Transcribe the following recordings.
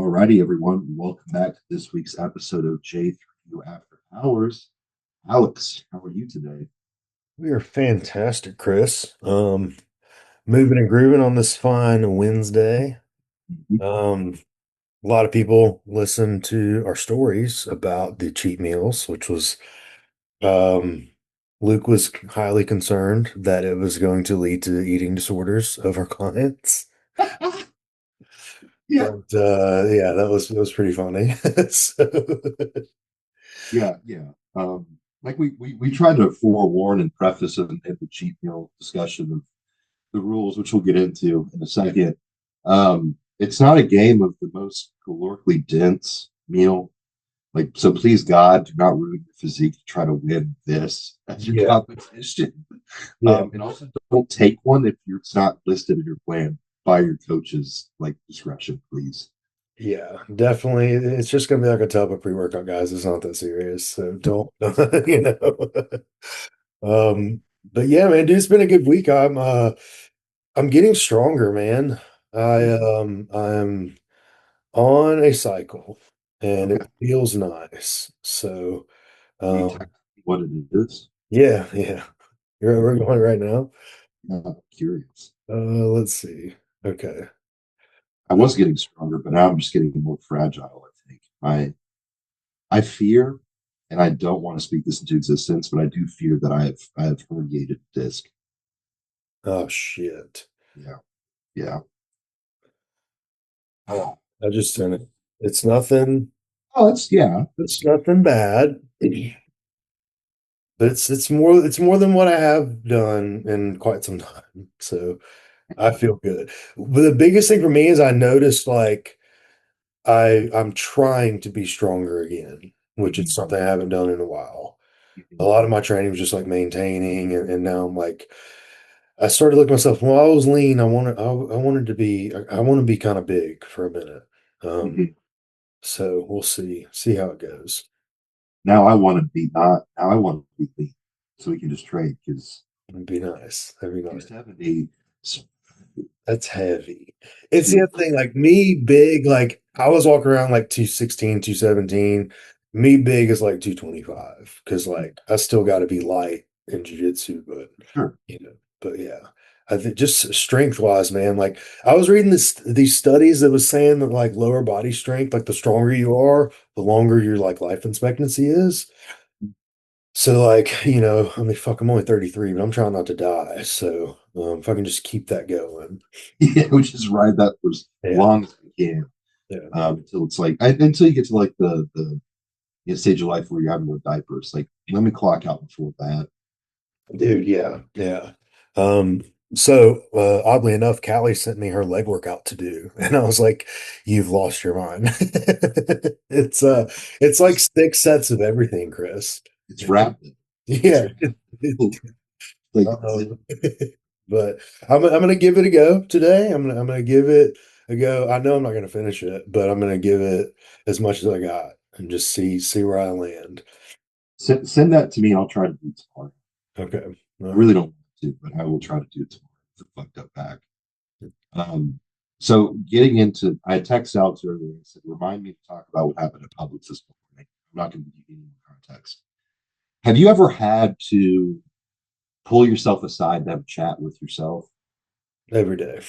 Alrighty, everyone. Welcome back to this week's episode of J3U After Hours. Alex, how are you today? We are fantastic, Chris. Moving and grooving on this fine Wednesday. Mhm. Um, a lot of people listen to our stories about the cheat meals, which was um, Luke was highly concerned that it was going to lead to eating disorders of our clients. Yeah, But yeah, that was pretty funny. So yeah. Like we tried to forewarn and preface in the cheat meal discussion of the rules, which we'll get into in a second. It's not a game of the most calorically dense meal. Like, so please God, do not ruin your physique to try to win this as your yeah, competition. yeah. And also don't take one if it's not listed in your plan by your coach's like discretion, please. Yeah, definitely. It's just gonna be like a tub of pre-workout, guys. It's not that serious. So don't, you know. But yeah, man, dude, it's been a good week. I'm getting stronger, man. I'm on a cycle and Okay. it feels nice. So Can you tell um me what it is? yeah. We're Okay. going right now. I'm curious. Let's see. Okay. I was getting stronger, but now I'm just getting more fragile, I think. I fear, and I don't want to speak this into existence, but I do fear that I have herniated disc. Oh shit. Yeah. Yeah. Oh, I just sent it. It's nothing, that's yeah. it's That's nothing bad. But it's more than what I have done in quite some time. So I feel good. But the biggest thing for me is I noticed like I'm trying to be stronger again, which is mhm, something I haven't done in a while. A mhm. lot of my training was just like maintaining, and now I'm like I started looking at myself. Well, I was lean. I wanted to be I want to be kind of big for a minute. Um, Mhm. so we'll see how it goes. Now I want to be not. Now I want to be lean, so we can just trade because It'd be nice. That'd be nice. 270 That's heavy. It's the to other thing, like me big, like I was walking around like 216, 217. Me big is like 225 because like I still got to be light in jiu-jitsu, but sure. but yeah. I think just strength wise, man. Like I was reading these studies that was saying that like lower body strength, like the stronger you are, the longer your like life expectancy is. So like, I mean, fuck, I'm only 33, but I'm trying not to die. So if I can just keep that going. Yeah, we just ride that for as Yeah. long as we can Yeah. until it's like until you get to like the stage of life where you're having more diapers. Like, let me clock out before that. Dude, yeah, yeah. Um, so oddly enough, Callie sent me her leg workout to do, and I was like, "You've lost your mind." It's it's like Just 6 sets of everything, Chris. it's rapid. It's Yeah. like Um, but I'm gonna give it a go today. I'm gonna give it a go. I know I'm not gonna finish it, but I'm gonna give it as much as I got and just see where I land. send that to me. I'll try to do it tomorrow. Okay. All I right. really don't want to, but I will try to do it tomorrow. It's a fucked up back. So getting into, I texted out earlier and said, remind me to talk about what happened at Publix this morning. I'm not going to give you any more context. Have you ever had to pull yourself aside to have a chat with yourself? Every day.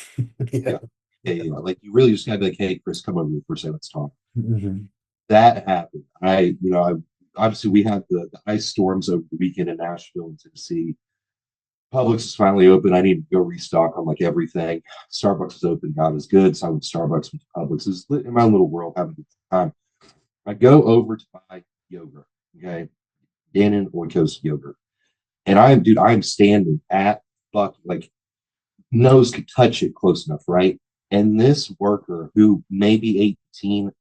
Yeah. Yeah. Yeah. Like you really just gotta be like, hey, Chris, come over here for a second, let's talk. Mhm. That happened. I obviously we had the ice storms over the weekend in Nashville and Tennessee. Publix is finally open. I need to go restock on like everything. Starbucks is open, God is good. So I went to Starbucks, went to Publix. Is in my little world having a good time. I go over to buy yogurt, okay, Dannon Oikos yogurt, and I'm standing at fuck like nose could touch it close enough, right? And this worker who may be 18,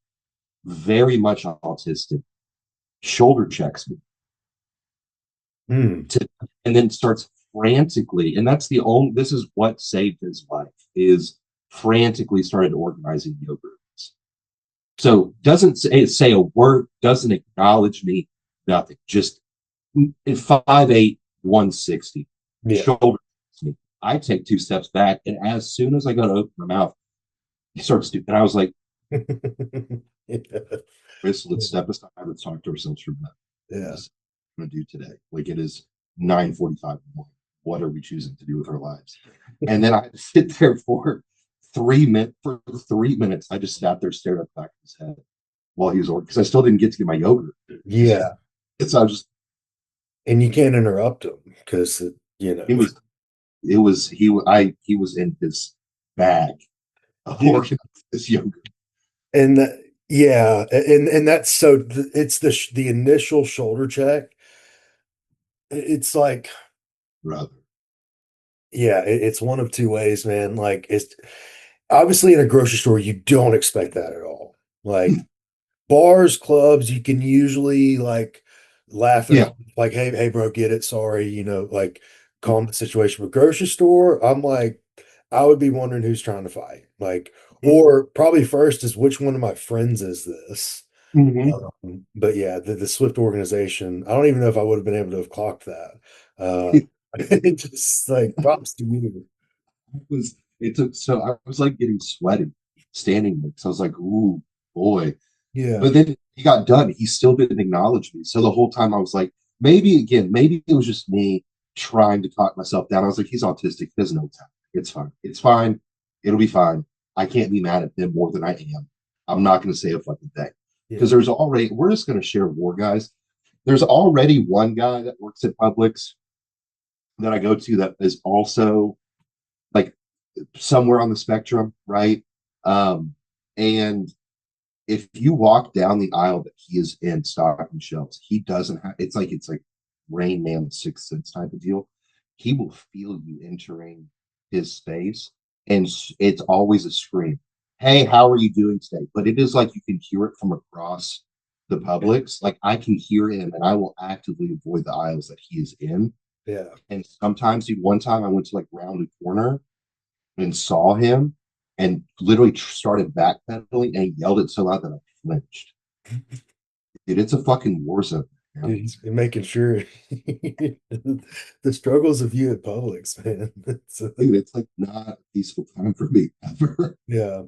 very much autistic, shoulder checks me Mm. to, and then starts frantically, and that's the only, this is what saved his life, is frantically started organizing yogurts. So doesn't say a word, doesn't acknowledge me, nothing. Just 5'8", 160, Yeah. shoulder checks me. I take 2 steps back, and as soon as I go to open my mouth, he starts to, and I was like, Yeah. Chris, let's step aside. Let's talk to ourselves for a minute. And Yeah. just going to do today. Like it is 9:45 in the morning. What are we choosing to do with our lives? And then I had to sit there for 3 minutes. For 3 minutes, I just sat there, stared at the back of his head while he was ordering because I still didn't get to get my yogurt. Yeah. It's I was just And you can't interrupt them because, it was it was he was in his bag of dude. organizing this yogurt, And yeah, and that's so it's the initial shoulder check. It's like, brother. yeah, it's one of two ways, man. Like it's obviously in a grocery store, you don't expect that at all. Like bars, clubs, you can usually like laugh it Yeah. off, like, hey, bro, get it. Sorry, like calm the situation. But grocery store, I'm like, I would be wondering who's trying to fight. Like, or probably first is which one of my friends is this? Mm-hmm. But yeah, the Swift organization, I don't even know if I would have been able to have clocked that. It just like props to you. Was it took so I was like getting sweaty standing there. So I was like, ooh boy. Yeah. But then he got done. He still didn't acknowledge me. So the whole time I was like, maybe it was just me trying to talk myself down. I was like, he's autistic. He doesn't know what's happening. It's fine. It's fine. It'll be fine. I can't be mad at him more than I am. I'm not going to say a fucking thing. Because Yeah. there's already, we're just going to share war, guys. There's already one guy that works at Publix that I go to that is also like somewhere on the spectrum, right? And if you walk down the aisle that he is in stocking shelves, he doesn't have it's like Rain Man Sixth Sense type of deal. He will feel you entering his space, and it's always a scream. Hey, how are you doing today? But it is like you can hear it from across the Publix. Like I can hear him, and I will actively avoid the aisles that he is in. Yeah. And sometimes, dude, one time I went to like round a corner and saw him and literally started backpedaling and he yelled it so loud that I flinched. Dude, it's a fucking war zone, man. Dude, he's making sure the struggles of you at Publix, man. Dude, it's like not a peaceful time for me ever. Yeah,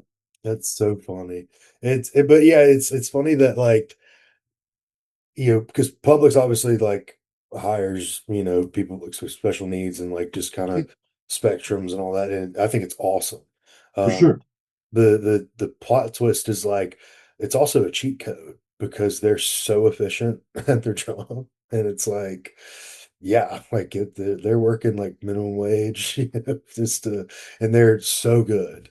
that's so funny. But yeah, it's funny that like, because Publix obviously like hires, people with special needs and like just kind Yeah, of spectrums and all that. And I think it's awesome. for Um, sure. the plot twist is like it's also a cheat code because they're so efficient at their job. And it's like, yeah, like they're working like minimum wage, just to, and they're so good.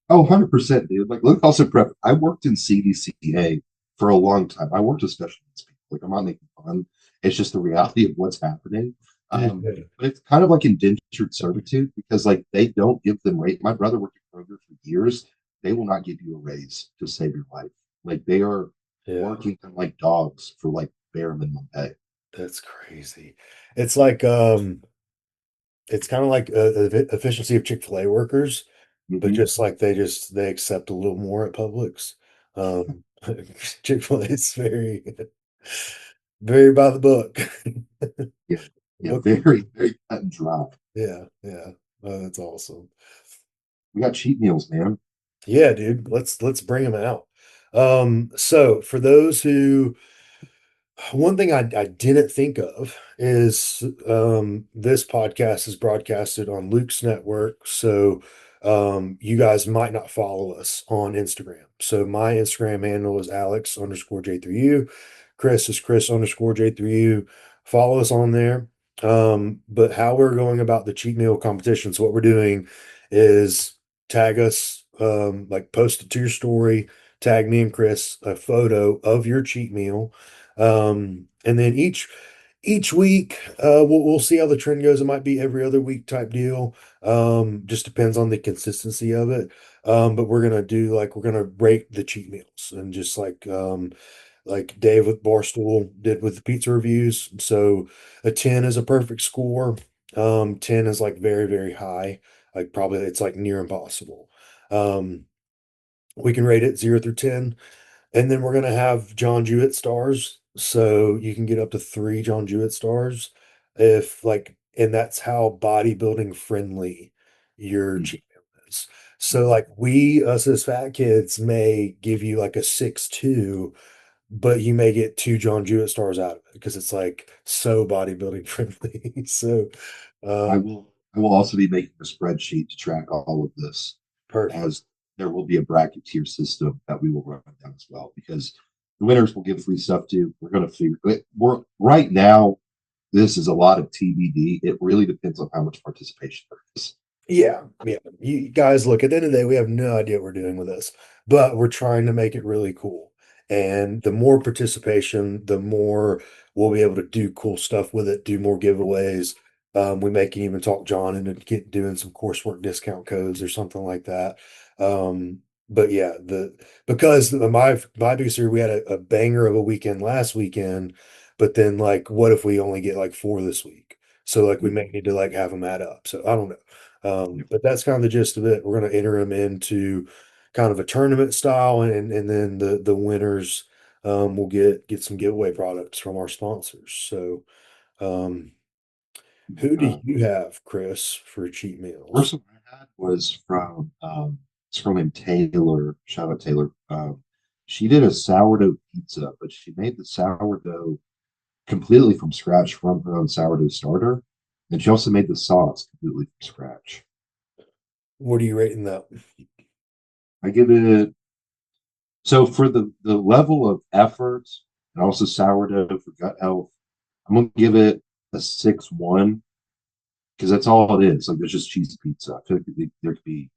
Oh, 100%, dude. Like, look, also prep. I worked in CDCA for a long time. I worked with special needs people. Like, I'm not making fun. It's just the reality of what's happening. Yeah. But it's kind of like indentured servitude because, like, they don't give them rate. My brother worked at Kroger for years. They will not give you a raise to save your life. Like, they are Yeah, working them like dogs for like bare minimum pay. that's crazy. It's like it's kind of like the efficiency of Chick-fil-A workers, but Hmm. just like they accept a little more at Publix. Um, Chick-fil-A is very by the book. Yeah, yeah, What can very, very cut and dry. Yeah, yeah. Oh, that's awesome. We got cheat meals, man. Yeah, dude. Let's bring them out. So for those who one thing I didn't think of is this podcast is broadcasted on Luke's network. So you guys might not follow us on Instagram. So my Instagram handle is Alex underscore J3U. Chris is Chris underscore J3U. Follow us on there. But how we're going about the cheat meal competition. So what we're doing is tag us, like post it to your story, tag me and Chris a photo of your cheat meal, and then each week, we'll see how the trend goes. It might be every other week type deal. Just depends on the consistency of it. But we're gonna rate the cheat meals and just like Dave with Barstool did with the pizza reviews. So a 10 is a perfect score. 10 is like very, very high. Like probably it's like near impossible. Um, we can rate it 0 through 10. And then we're gonna have John Jewett stars. So you can get up to 3 John Jewett stars if like, and that's how bodybuilding friendly your Mhm. cheat meal is. So like we us as fat kids may give you like a 6'2", but you may get two John Jewett stars out of it because it's like so bodybuilding friendly. So I um will I will also be making a spreadsheet to track all of this, perfect. as there will be a bracket tier system that we will run down as well, because the winners will give free stuff too. We're going to figure it. We're right now. This is a lot of TBD. It really depends on how much participation there is. Yeah, yeah. You guys, look, at the end of the day, we have no idea what we're doing with this, but we're trying to make it really cool. And the more participation, the more we'll be able to do cool stuff with it, do more giveaways. We may can even talk John into get doing some coursework discount codes or something like that. But yeah, because my biggest fear, we had a banger of a weekend last weekend, but then like, what if we only get like four this week? So like, we may need to like have them add up. So I don't know. But that's kind of the gist of it. We're going to enter them into kind of a tournament style, and then the winners will get some giveaway products from our sponsors. So, um, who do Uh, you have, Chris, for cheat First meals? one I had was from it's from named Taylor. Shout out Taylor. She did a sourdough pizza, but she made the sourdough completely from scratch from her own sourdough starter, and she also made the sauce completely from scratch. What are you rating that? I give it so for the level of effort and also sourdough for gut health. I'm gonna give it a 6-1 because that's all it is. Like there's just cheese pizza. I feel like there could be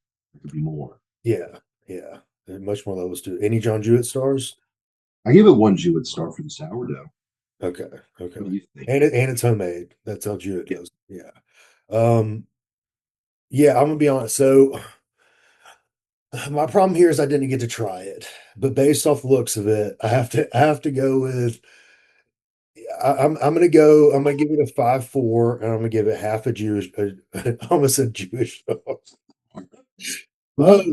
more. Yeah, yeah. Much more levels to any John Jewett stars. I give it one Jewett star for the sourdough. Okay, What okay. do you think? And it's homemade. That's how Jewett Yeah, does. Yeah. Um, yeah, I'm gonna be honest. So my problem here is I didn't get to try it, but based off the looks of it, I have to go with I'm gonna give it a 5-4, and I'm gonna give it half a Jewish I almost said Jewish. Oh,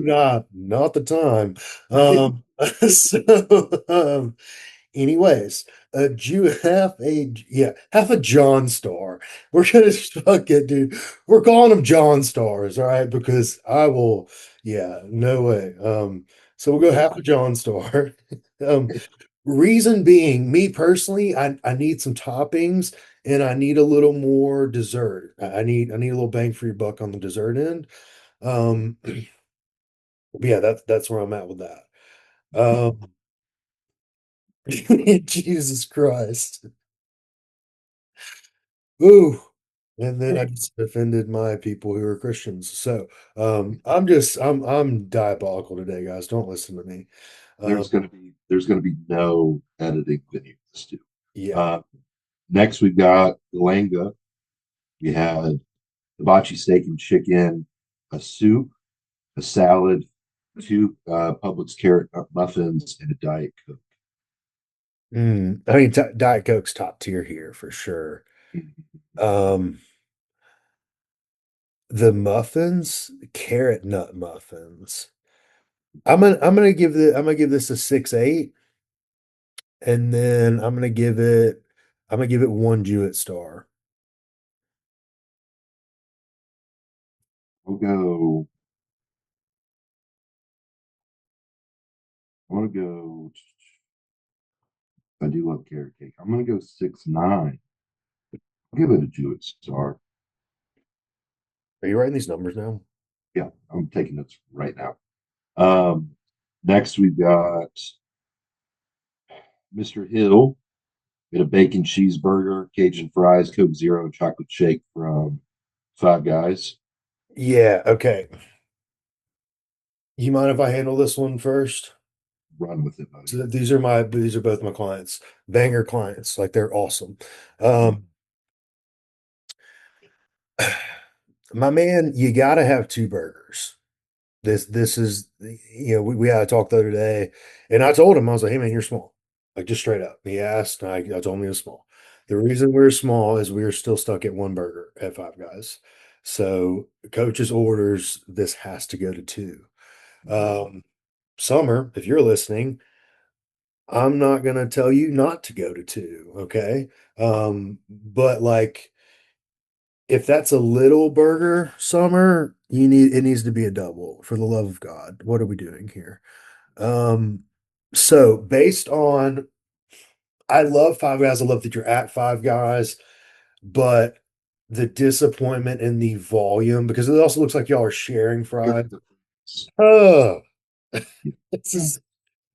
not the time. Um so anyways, half a John Star. We're gonna fuck it, dude. We're calling them John Stars, all right? Because I will, yeah, no way. So we'll go half a John Star. Um, reason being, me personally, I need some toppings and I need a little more dessert. I need a little bang for your buck on the dessert end. But yeah, that's where I'm at with that. Um, Jesus Christ. Ooh. And then I just offended my people who are Christians. So I'm diabolical today, guys. Don't listen to me. there's Um, gonna be there's gonna be no editing video of this too. yeah. Uh, Next we got Galanga. We had hibachi steak and chicken, a soup, a salad, two Publix carrot muffins, and a Diet Coke. I mean, Diet Coke's top tier here for sure. Um, the muffins, carrot nut muffins. I'm gonna give this a 6-8, and then I'm gonna give it one Jewett star. I'll go. I'm gonna go. I do love carrot cake. I'm gonna go 6-9. I'll give it a Jewett star. Are you writing these numbers now? Yeah, I'm taking notes right now. Um, Next we got Mr. Hill. Get a bacon cheeseburger, Cajun fries, Coke Zero, and chocolate shake from Five Guys. Yeah, okay. You mind if I handle this one first? Run with it, buddy. So these are both my clients, banger clients, like they're awesome. Mhm. Um, my man, you gotta have two burgers. This is we had a talk the other day, and I told him I was like, hey man, you're small, like just straight up. He asked, and I told him he was small. The reason we're small is we're still stuck at one burger at Five Guys. So coach's orders, this has to go to two. Um, Summer, if you're listening, I'm not gonna tell you not to go to two, okay? But like if that's a little burger, Summer, it needs to be a double for the love of God. What are we doing here? Um, so based on I love Five Guys. I love that you're at Five Guys, but the disappointment in the volume, because it also looks like y'all are sharing fries. Oh, this is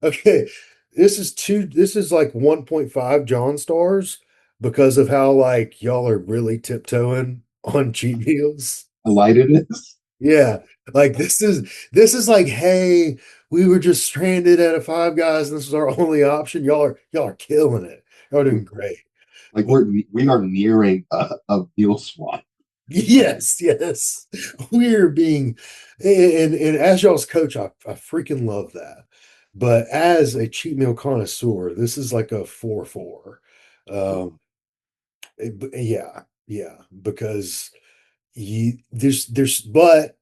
okay. This is like 1.5 John stars because of how like y'all are really tiptoeing on cheat meals. Light it is. Yeah. Like this is like, hey, we were just stranded at a Five Guys and this was our only option. Y'all are killing it. Y'all are doing great. Like But we are nearing a meal swap. yes, yes. We're being and as y'all's coach, I freaking love that. But as a cheat meal connoisseur, this is like a 4-4. Um yeah, yeah, because there's but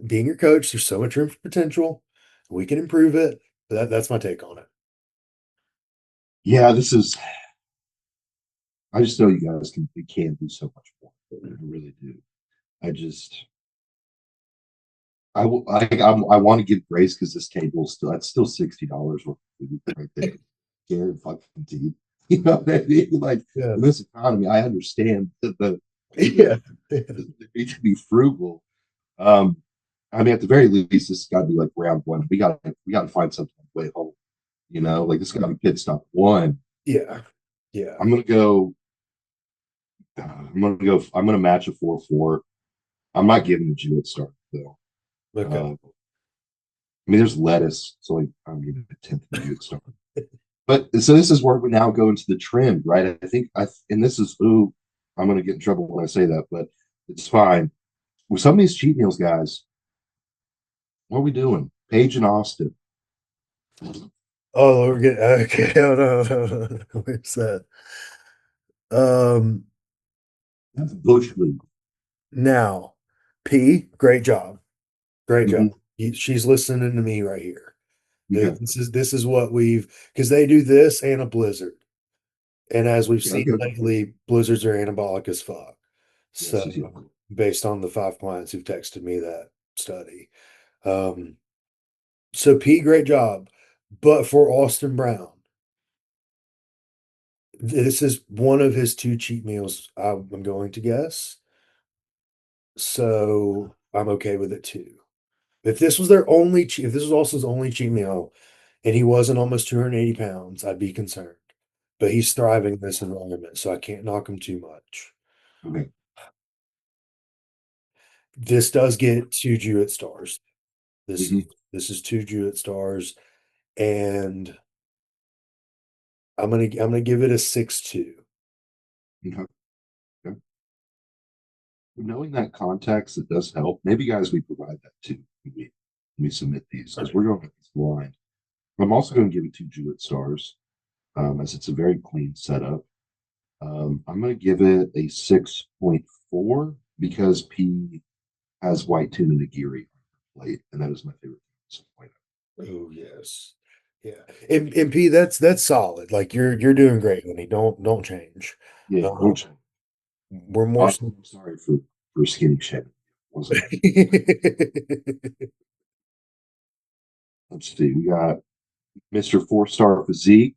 being your coach, there's so much room for potential. We can improve it. That's my take on it. Yeah, this is. I just know you guys can do so much more. I really do. I just I want to give grace because this table is still that's still $60 worth of food right there. Scared fucking teeth. You know what I mean? Like Yeah. in this economy, I understand that Yeah. the need to be frugal. Um, I mean, at the very least, this has got to be like round one. We got to find something on the way home. You know, like this got to be pit stop one. Yeah. Yeah. I'm gonna go. I'm gonna go. I'm gonna match a 4-4. I'm not giving the Jewett start though. Okay. I mean, there's lettuce, so like I'm giving it a tenth of the Jewett start. But so this is where we now go into the trend, right? I think and this is ooh, I'm gonna get in trouble when I say that, but it's fine. With some of these cheat meals, guys, what are we doing? Paige and Austin, Oh, we're getting okay. Hold on, hold on. Where's that? Um, that's Bush League. now, P, great job. Great job. Mm-hmm. She's listening to me right here. Okay. This is what we've because they do this and a blizzard. And as we've Okay. seen Okay. lately, blizzards are anabolic as fuck. Yes. Yes. So based on the 5 clients who've texted me that study. Um, so P, great job. But for Austin Brown, this is one of his two cheat meals, I'm going to guess. So I'm okay with it too. If this was if this was also his only cheat meal and he wasn't almost 280 pounds, I'd be concerned. But he's thriving in this environment, so I can't knock him too much. Okay. This does get 2 Jewett stars. This is Mm-hmm. this is 2 Jewett stars, and I'm gonna give it a 6-2. Okay. Okay. Knowing that context, it does help. Maybe, guys, we provide that too when we submit these because we're going to this blind. I'm also going to give it 2 Jewett stars, as it's a very clean setup. I'm going to give it a 6.4 because P has white tuna nigiri on the plate, and that is my favorite thing. Oh yes. Yeah. And P, that's solid. Like you're doing great, honey. Don't change. Yeah, Um, don't. we're more Austin, I'm sorry for skinny shaming. Wasn't let's see. We got Mr. 4-star physique.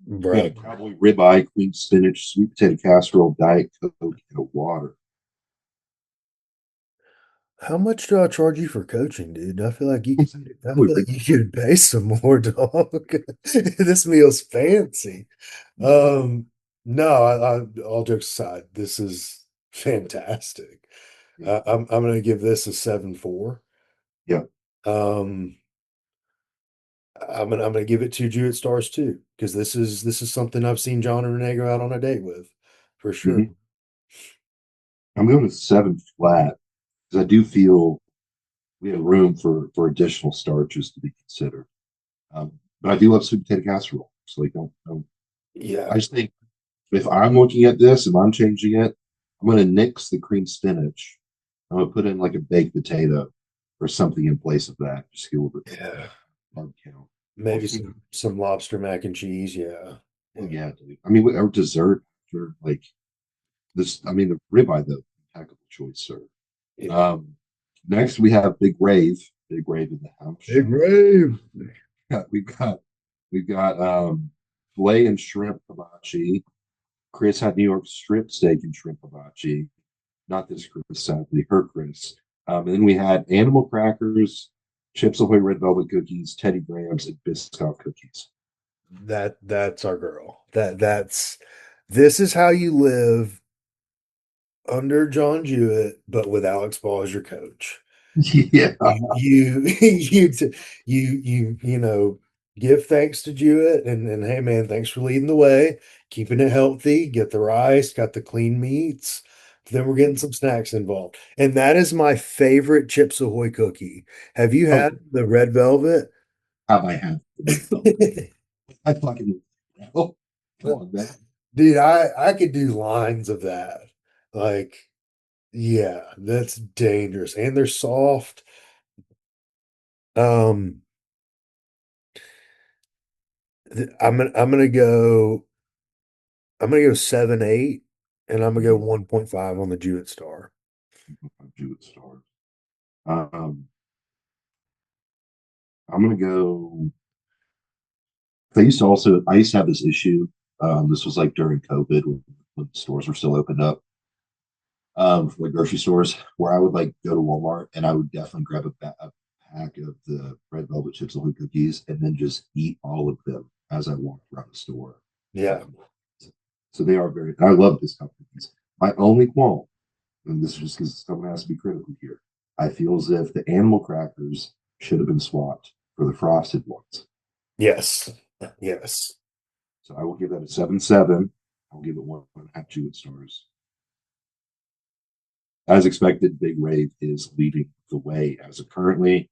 We got bro. a cowboy ribeye, cream spinach, sweet potato casserole, diet coke, and a water. How much do I charge you for coaching, dude? I Cowboy feel like ribeye. you could pay some more, dog. This meal's fancy. No, all jokes aside, this is fantastic. Yeah, I'm gonna give this a 7-4. yeah. Um, I'm gonna give it 2 Jewett stars too, because this is something I've seen John and Renee go out on a date with, for sure. Mhm. I'm going to 7 flat because I do feel we have room for additional starches to be considered. But I do love sweet potato casserole. So like, don't. I Yeah, just think if I'm looking at this, if I'm changing it, I'm going to nix the cream spinach. I'm going to put in like a baked potato or something in place of that. Just get a little bit yeah. carb count. Maybe Also, some lobster mac and cheese. Yeah, oh yeah. yeah, dude. I mean, our dessert for like This, I mean, the ribeye though, impeccable choice, sir. Yeah. Um, Next we have Big Rave in the house. Big rave. We've got we've got filet and shrimp hibachi. Chris had New York strip steak and shrimp hibachi. Not this Chris, sadly, her Chris. And then we had animal crackers, Chips Ahoy red velvet cookies, Teddy Grahams, and Biscoff cookies. That's our girl. That's this is how you live under John Jewett, but with Alex Ball as your coach. Yeah, You give thanks to Jewett and hey man, thanks for leading the way, keeping it healthy, get the rice, got the clean meats. Then we're getting some snacks involved. And that is my favorite Chips Ahoy cookie. Have you oh, had the red velvet? have I had the red velvet? I fucking oh, come on, man. Dude, I could do lines of that. Like, yeah, that's dangerous. And they're soft. Um, I'm gonna go 7.8, and I'm gonna go 1.5 on the Jewett Star. Jewett stars. Um, I'm gonna go. I used to have this issue. This was like during COVID when stores were still opened up, for like grocery stores, where I would like go to Walmart and I would definitely grab a pack of the red velvet chips and cookies and then just eat all of them as I walked around the store. Yeah. Um, so they are very. I love this cookies. My only qualm, and this is just because someone has to be critical here. I feel as if the animal crackers should have been swapped for the frosted ones. Yes. Yes. So I will give that a 7.7. I'll give it 1.5 Jewett stars. As expected, Big Rave is leading the way as of currently.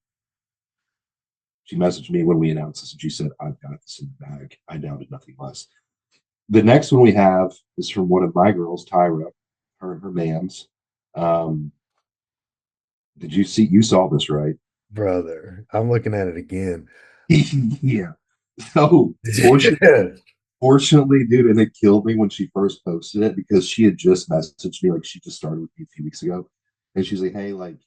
She messaged me when we announced this and she said, I've got this in the bag. I doubted nothing less. The next one we have is from one of my girls, Tyra, her and her man's. Um, did you see? You saw this, right? Brother, I'm looking at it again. Yeah. So fortunately, dude, and it killed me when she first posted it because she had just messaged me, like she just started with me a few weeks ago. And she's like, hey, like,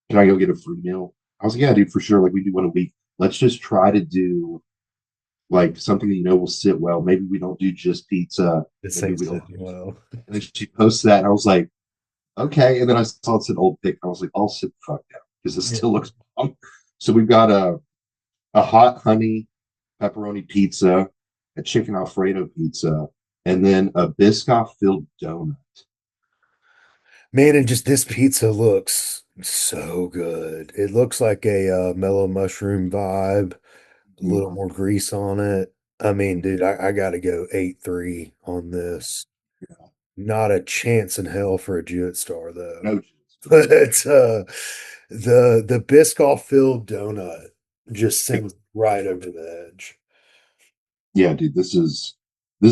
can I go get a free meal? I was like, yeah, dude, for sure. Like we do one a week. Let's just try to do like something that you know will sit well. Maybe we don't do just pizza. This Maybe ain't we don't. sitting well. And then she posted that, and I was like, okay. And then I saw it's an old pic. And I was like, I'll sit the fuck down because this Yeah. still looks bomb. So we've got a hot honey pepperoni pizza, a chicken Alfredo pizza, and then a Biscoff filled donut. Man, and just this pizza looks so good. It looks like a mellow mushroom vibe, a little Mm, more grease on it. I mean, dude, I gotta go 8.3 on this. yeah, Not a chance in hell for a Jewett star though. no, But the Biscoff filled donut just sends right over the edge. yeah, dude, this is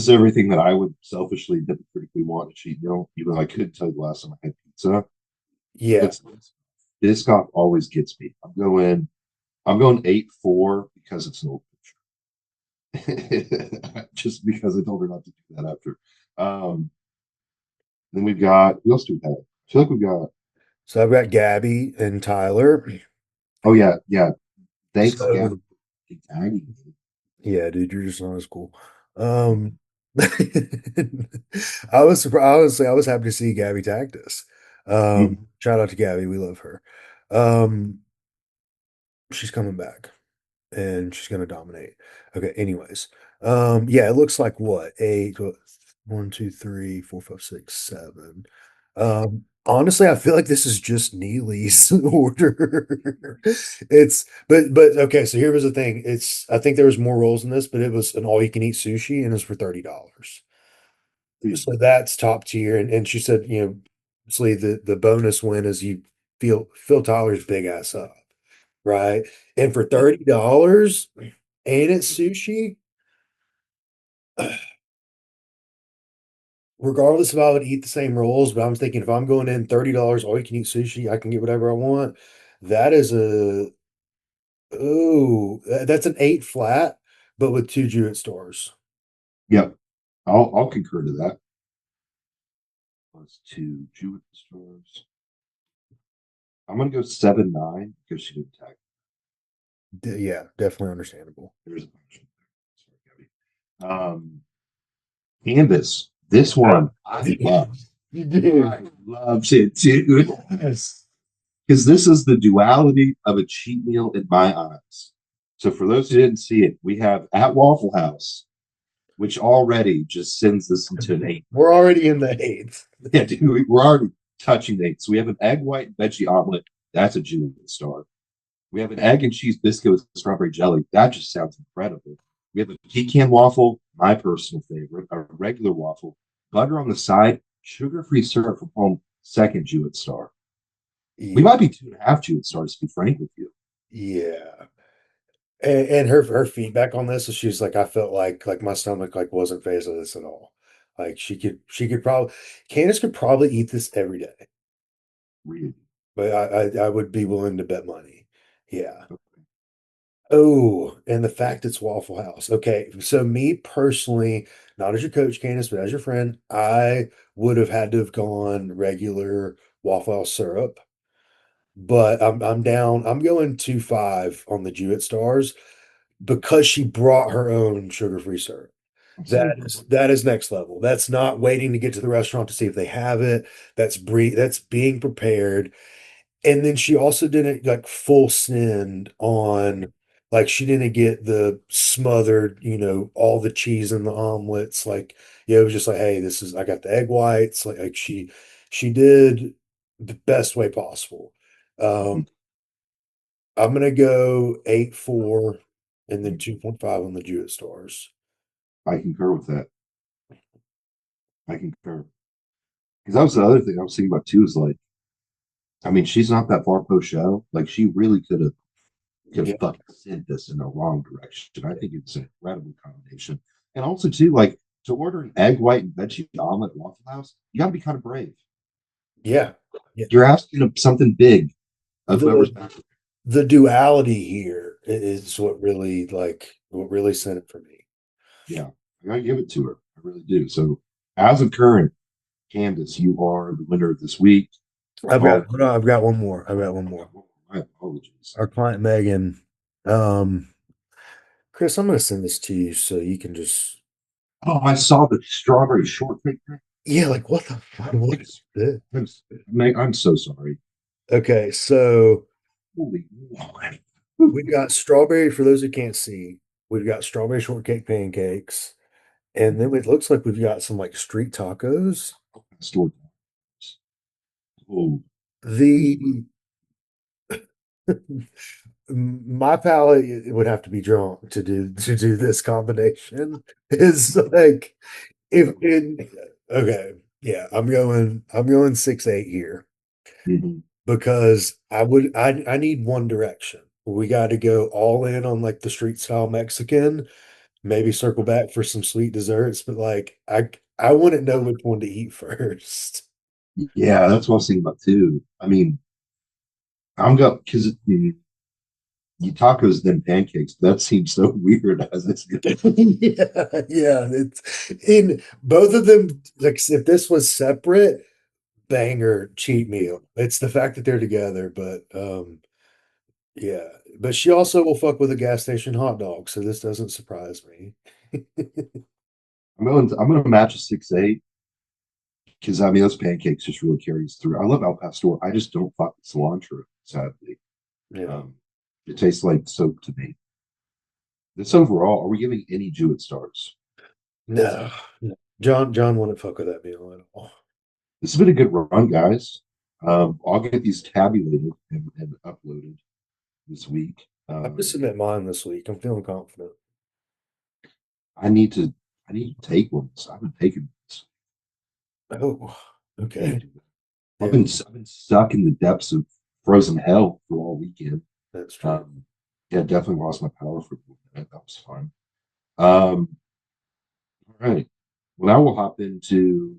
everything that I would selfishly, hypocritically want a cheat meal. Even though I couldn't tell you the last time I had pizza, Yeah. it's Biscoff always gets me. I'm going 8.4 because it's an old picture. Just because I told her not to do that after. Um, then we've got who else do we have? I feel like we've got. So I've got Gabby and Tyler. Oh yeah, yeah. Thanks, Gabby. So Aggie. yeah, dude, you're just not as cool. I was surprised. Honestly, I was happy to see Gabby tag this. Mhm. Shout out to Gabby. We love her. Um, she's coming back and she's gonna dominate. Okay, anyways. Yeah, it looks like what? Eight, one, two, three, four, five, six, seven. Honestly, I feel like this is just Neely's order. But okay, so here was the thing. I think there was more rolls in this, but it was an all you can eat sushi and it's for $30. So that's top tier. And she said, obviously the bonus win is you Phil Tyler's big ass up, right? And for $30 and it's sushi, regardless if I would eat the same rolls, but I'm thinking if I'm going in $30, all you can eat sushi, I can get whatever I want. That is that's an 8 flat, but with 2 Jewett stars. Yep, I'll concur to that. +2 Jewett stars. I'm gonna go 7-9 because she didn't tag. Yeah, definitely understandable. There's a bunch of there. Sorry, Gabby. Canvas. This one I love. Dude, I loved it, dude. yes. Because this is the duality of a cheat meal in my eyes. So for those who didn't see it, we have at Waffle House, which already just sends this into an eight. We're already in the eighth. Yeah, dude, we're already touching the eight. So we have an egg white veggie omelet. That's a Julian star. We have an egg and cheese biscuit with strawberry jelly. That just sounds incredible. We have a pecan waffle, my personal favorite, a regular waffle, butter on the side, sugar-free syrup from home, second Jewett star. We Yeah. might be 2.5 Jewett stars, to be frank with you. Yeah. And her feedback on this is she's like, I felt like my stomach like wasn't phased with this at all. Like she could probably Candace could probably eat this every day, Really. but I would be willing to bet money. Yeah. Oh, and the fact it's Waffle House. Okay, so me personally, not as your coach, Candace, but as your friend, I would have had to have gone regular Waffle House syrup. But I'm down. I'm going 2.5 on the Jewett stars because she brought her own sugar-free syrup. I'm That so is that is next level. That's not waiting to get to the restaurant to see if they have it. That's being prepared. And then she also didn't like full send on like she didn't get the smothered, all the cheese in the omelets. Like, yeah, it was just like, hey, this is I got the egg whites. Like she did the best way possible. Um, I'm gonna go 8.4 and then 2.5 on the Jewett stars. I concur with that. I concur. Because that was the other thing I was thinking about too, is like, I mean, she's not that far post show. Like she really could have Yeah. fucking sent this in the wrong direction. I think it's an incredible combination. And also too, like to order an egg white and veggie omelet at Waffle House, you gotta be kind of brave. Yeah. Yeah. You're asking of something big of whoever's The back. the duality here is what really sent it for me. Yeah, I gotta give it to her. I really do. So as of current, Candace, you are the winner of this week. Apologies. I've got one more. I've got one more. My apologies. Our client Megan. Um, Chris, I'm gonna send this to you so you can just Oh, I saw the strawberry shortcake. yeah, like what the fuck? What is this? I'm so sorry. Okay, so Holy Lord. we've got strawberry for those who can't see. We've got strawberry shortcake pancakes, and then it looks like we've got some like street tacos. Store. Oh, The my palate would have to be drunk to do this combination. Is like if in okay, yeah, I'm going 6.8 here mhm. because I need one direction. We got to go all in on like the street style Mexican, maybe circle back for some sweet desserts, but like I wouldn't know which one to eat first. Yeah, that's what I was thinking about too. I mean, I'm going because you tacos then pancakes. That seems so weird as it's Yeah, yeah. It's in both of them. Like if this was separate, banger cheat meal. It's the fact that they're together, but yeah. But she also will fuck with a gas station hot dog, so this doesn't surprise me. I'm going to match a 6.8 because I mean those pancakes just really carries through. I love Al Pastor. I just don't fuck with cilantro, sadly. Yeah. Um, it tastes like soap to me. This overall, are we giving any Jewett stars? No. No. John wouldn't fuck with that meal at all. This has been a good run, guys. I'll get these tabulated and uploaded this week. I'm just submit mine this week. I'm feeling confident. I need to I need to take ones. I've been taking this. Oh, Can't okay. do that. Yeah, I've been stuck in the depths of frozen hell for all weekend. that's true. Um, yeah, definitely lost my power for a little bit. That was fun. All right. Well, now we'll hop into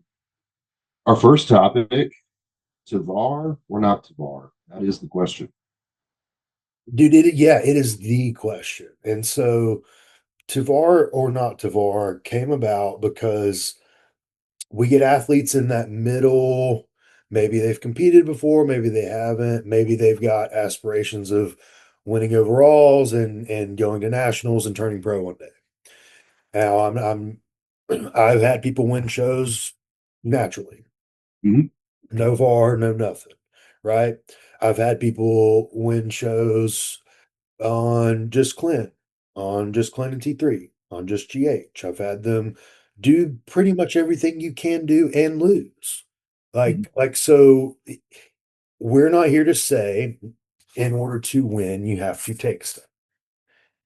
our first topic: Tavar or not Tavar? That is the question. Dude, it is the question. And so Tavar or not Tavar came about because we get athletes in that middle. Maybe they've competed before, maybe they haven't, maybe they've got aspirations of winning overalls and going to nationals and turning pro one day. Now I've had people win shows naturally. Mhm. No VAR, no nothing. Right. I've had people win shows on just Clint, on just Clint and T3, on just GH. I've had them do pretty much everything you can do and lose. Mhm. So we're not here to say in order to win, you have to take stuff.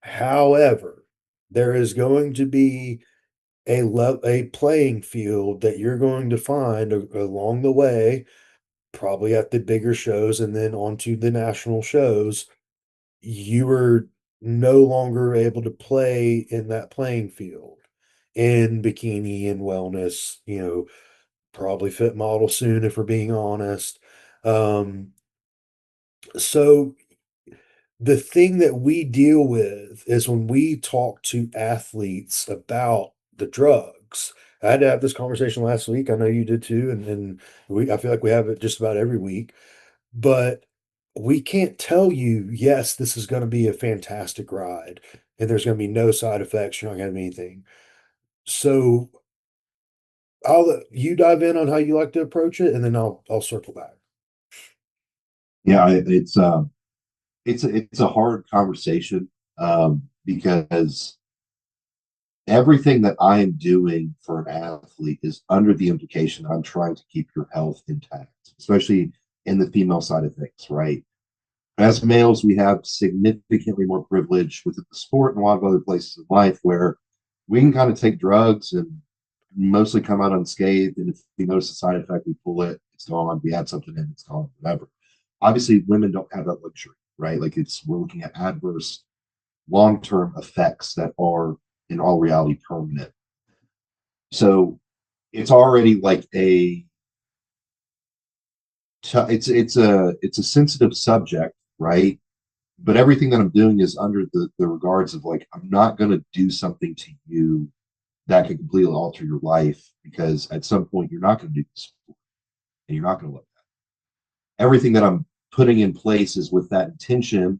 However, there is going to be a playing field that you're going to find along the way, probably at the bigger shows and then onto the national shows. You are no longer able to play in that playing field in bikini and wellness, probably fit model soon if we're being honest. Um, so the thing that we deal with is when we talk to athletes about the drugs. I had to have this conversation last week. I know you did too, and I feel like we have it just about every week. But we can't tell you, yes, this is going to be a fantastic ride, and there's going to be no side effects. You're not going to have anything. So I'll let you dive in on how you like to approach it, and then I'll circle back. Yeah, it's a hard conversation because everything that I am doing for an athlete is under the implication I'm trying to keep your health intact, especially in the female side of things, right? As males, we have significantly more privilege within the sport and a lot of other places in life where we can kind of take drugs and mostly come out unscathed. And if we notice a side effect, we pull it, it's gone. We add something in, it's gone, whatever. Obviously, women don't have that luxury, right? Like we're looking at adverse long-term effects that are in all reality permanent. So it's already like it's a sensitive subject, right? But everything that I'm doing is under the regards of like I'm not going to do something to you that could completely alter your life because at some point you're not going to do this and you're not going to love that. Everything that I'm putting in place is with that intention.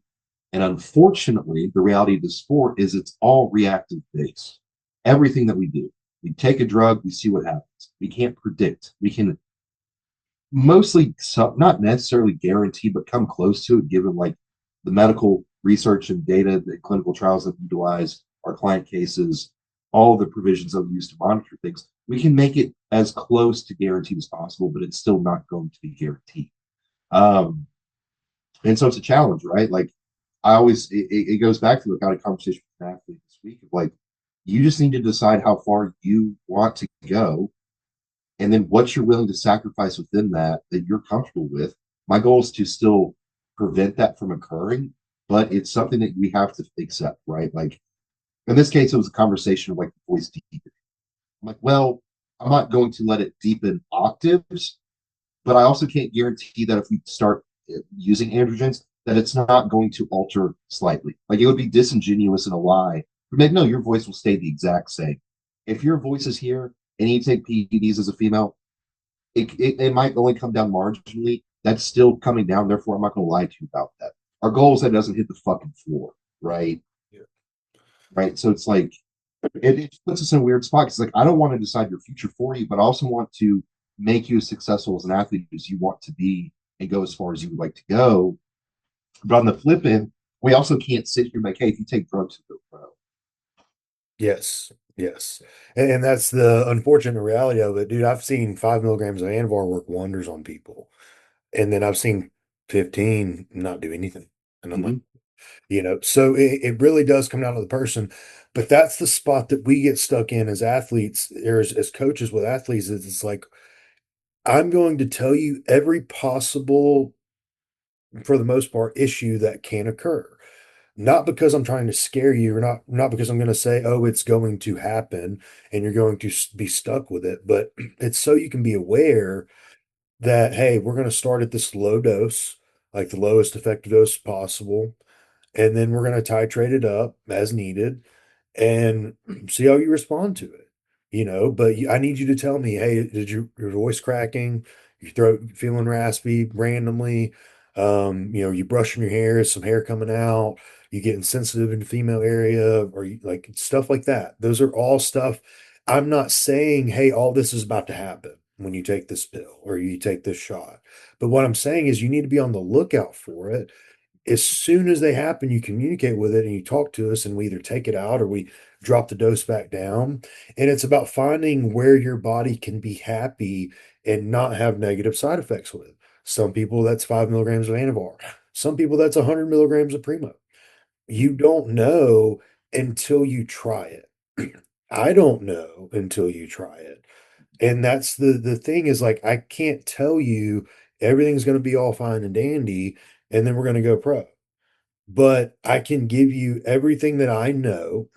And unfortunately, the reality of the sport is it's all reactive based. Everything that we do, we take a drug, we see what happens. We can't predict. We can mostly not necessarily guarantee, but come close to it, given like the medical research and data, the clinical trials that we utilize, our client cases, all the provisions that we use to monitor things. We can make it as close to guaranteed as possible, but it's still not going to be guaranteed. Um, and so it's a challenge, right? Like it goes back to the kind of conversation with an athlete this week of like, you just need to decide how far you want to go and then what you're willing to sacrifice within that you're comfortable with. My goal is to still prevent that from occurring, but it's something that we have to accept, right? Like in this case, it was a conversation of like the voice deepening. I'm like, well, I'm not going to let it deepen octaves, but I also can't guarantee that if we start using androgens, that it's not going to alter slightly. Like it would be disingenuous and a lie. But no, your voice will stay the exact same. If your voice is here and you take PEDs as a female, it might only come down marginally. That's still coming down. Therefore, I'm not going to lie to you about that. Our goal is that it doesn't hit the fucking floor, right? Yeah. Right. So it's like it puts us in a weird spot because like I don't want to decide your future for you, but I also want to make you as successful as an athlete as you want to be and go as far as you would like to go. But on the flip end, we also can't sit here and like, hey, if you take drugs, you go pro. Yes. Yes. And that's the unfortunate reality of it, dude. I've seen 5 milligrams of Anvar work wonders on people. And then I've seen 15 not do anything. And I'm like, Mm-hmm. so it really does come down to the person. But that's the spot that we get stuck in as athletes or as coaches with athletes is it's like, I'm going to tell you every possible, for the most part, issue that can occur. Not because I'm trying to scare you, or not because I'm going to say, oh, it's going to happen and you're going to be stuck with it, but it's so you can be aware that, hey, we're going to start at this low dose, like the lowest effective dose possible, and then we're going to titrate it up as needed and see how you respond to it. but I need you to tell me, hey, did your voice cracking, your throat feeling raspy randomly? You brushing your hair, is some hair coming out, you getting sensitive in the female area, or you, like stuff like that. Those are all stuff. I'm not saying, hey, all this is about to happen when you take this pill or you take this shot. But what I'm saying is you need to be on the lookout for it. As soon as they happen, you communicate with it and you talk to us, and we either take it out or we drop the dose back down. And it's about finding where your body can be happy and not have negative side effects with it. Some people that's 5 milligrams of Anavar. Some people that's 100 milligrams of Primo. You don't know until you try it. I don't know until you try it. And that's the thing is like I can't tell you everything's going to be all fine and dandy and then we're going to go pro. But I can give you everything that I know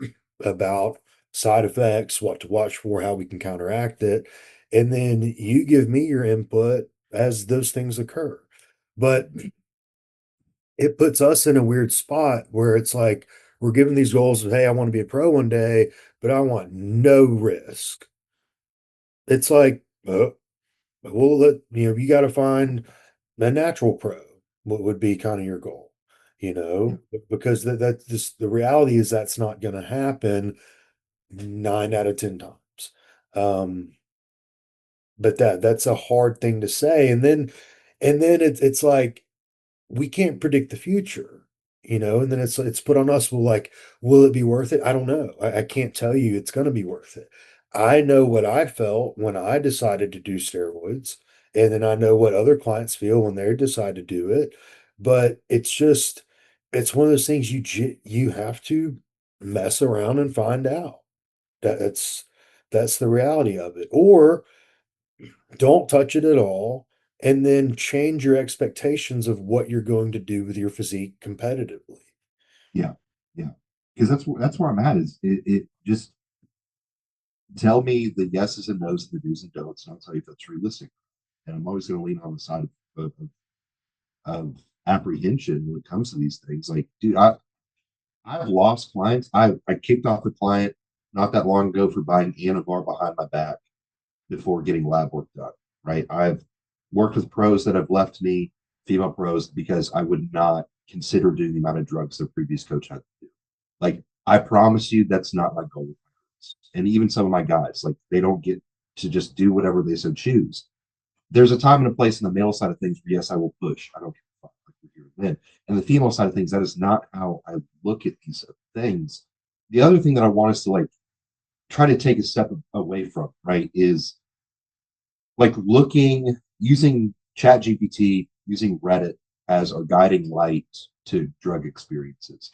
about side effects, what to watch for, how we can counteract it, and then you give me your input as those things occur. But it puts us in a weird spot where it's like we're given these goals of, hey, I want to be a pro one day, but I want no risk. It's like, well, you got to find a natural pro. What would be kind of your goal, Yeah. because that's just the reality is that's not going to happen 9 out of 10 times. Um, but that's a hard thing to say. And then it's like we can't predict the future, and then it's put on us. Well, like, will it be worth it? I don't know. I can't tell you it's going to be worth it. I know what I felt when I decided to do steroids, and then I know what other clients feel when they decide to do it. But it's one of those things you have to mess around and find out. That's the reality of it. Or don't touch it at all, and then change your expectations of what you're going to do with your physique competitively. Yeah. Yeah. Because that's where I'm at is it just tell me the yeses and nos, the do's and don'ts, and I'll tell you if that's realistic. And I'm always going to lean on the side of apprehension when it comes to these things. Like, dude, I've lost clients. I kicked off a client not that long ago for buying Anavar behind my back before getting lab work done. Right. I've worked with pros that have left me, female pros, because I would not consider doing the amount of drugs their previous coach had to do. Like, I promise you, that's not my goal. And even some of my guys, like, they don't get to just do whatever they so choose. There's a time and a place in the male side of things where, yes, I will push. I don't give a fuck, like we're here and then. And the female side of things, that is not how I look at these things. The other thing that I want us to like try to take a step away from, right, is like looking, using ChatGPT, using Reddit as our guiding light to drug experiences.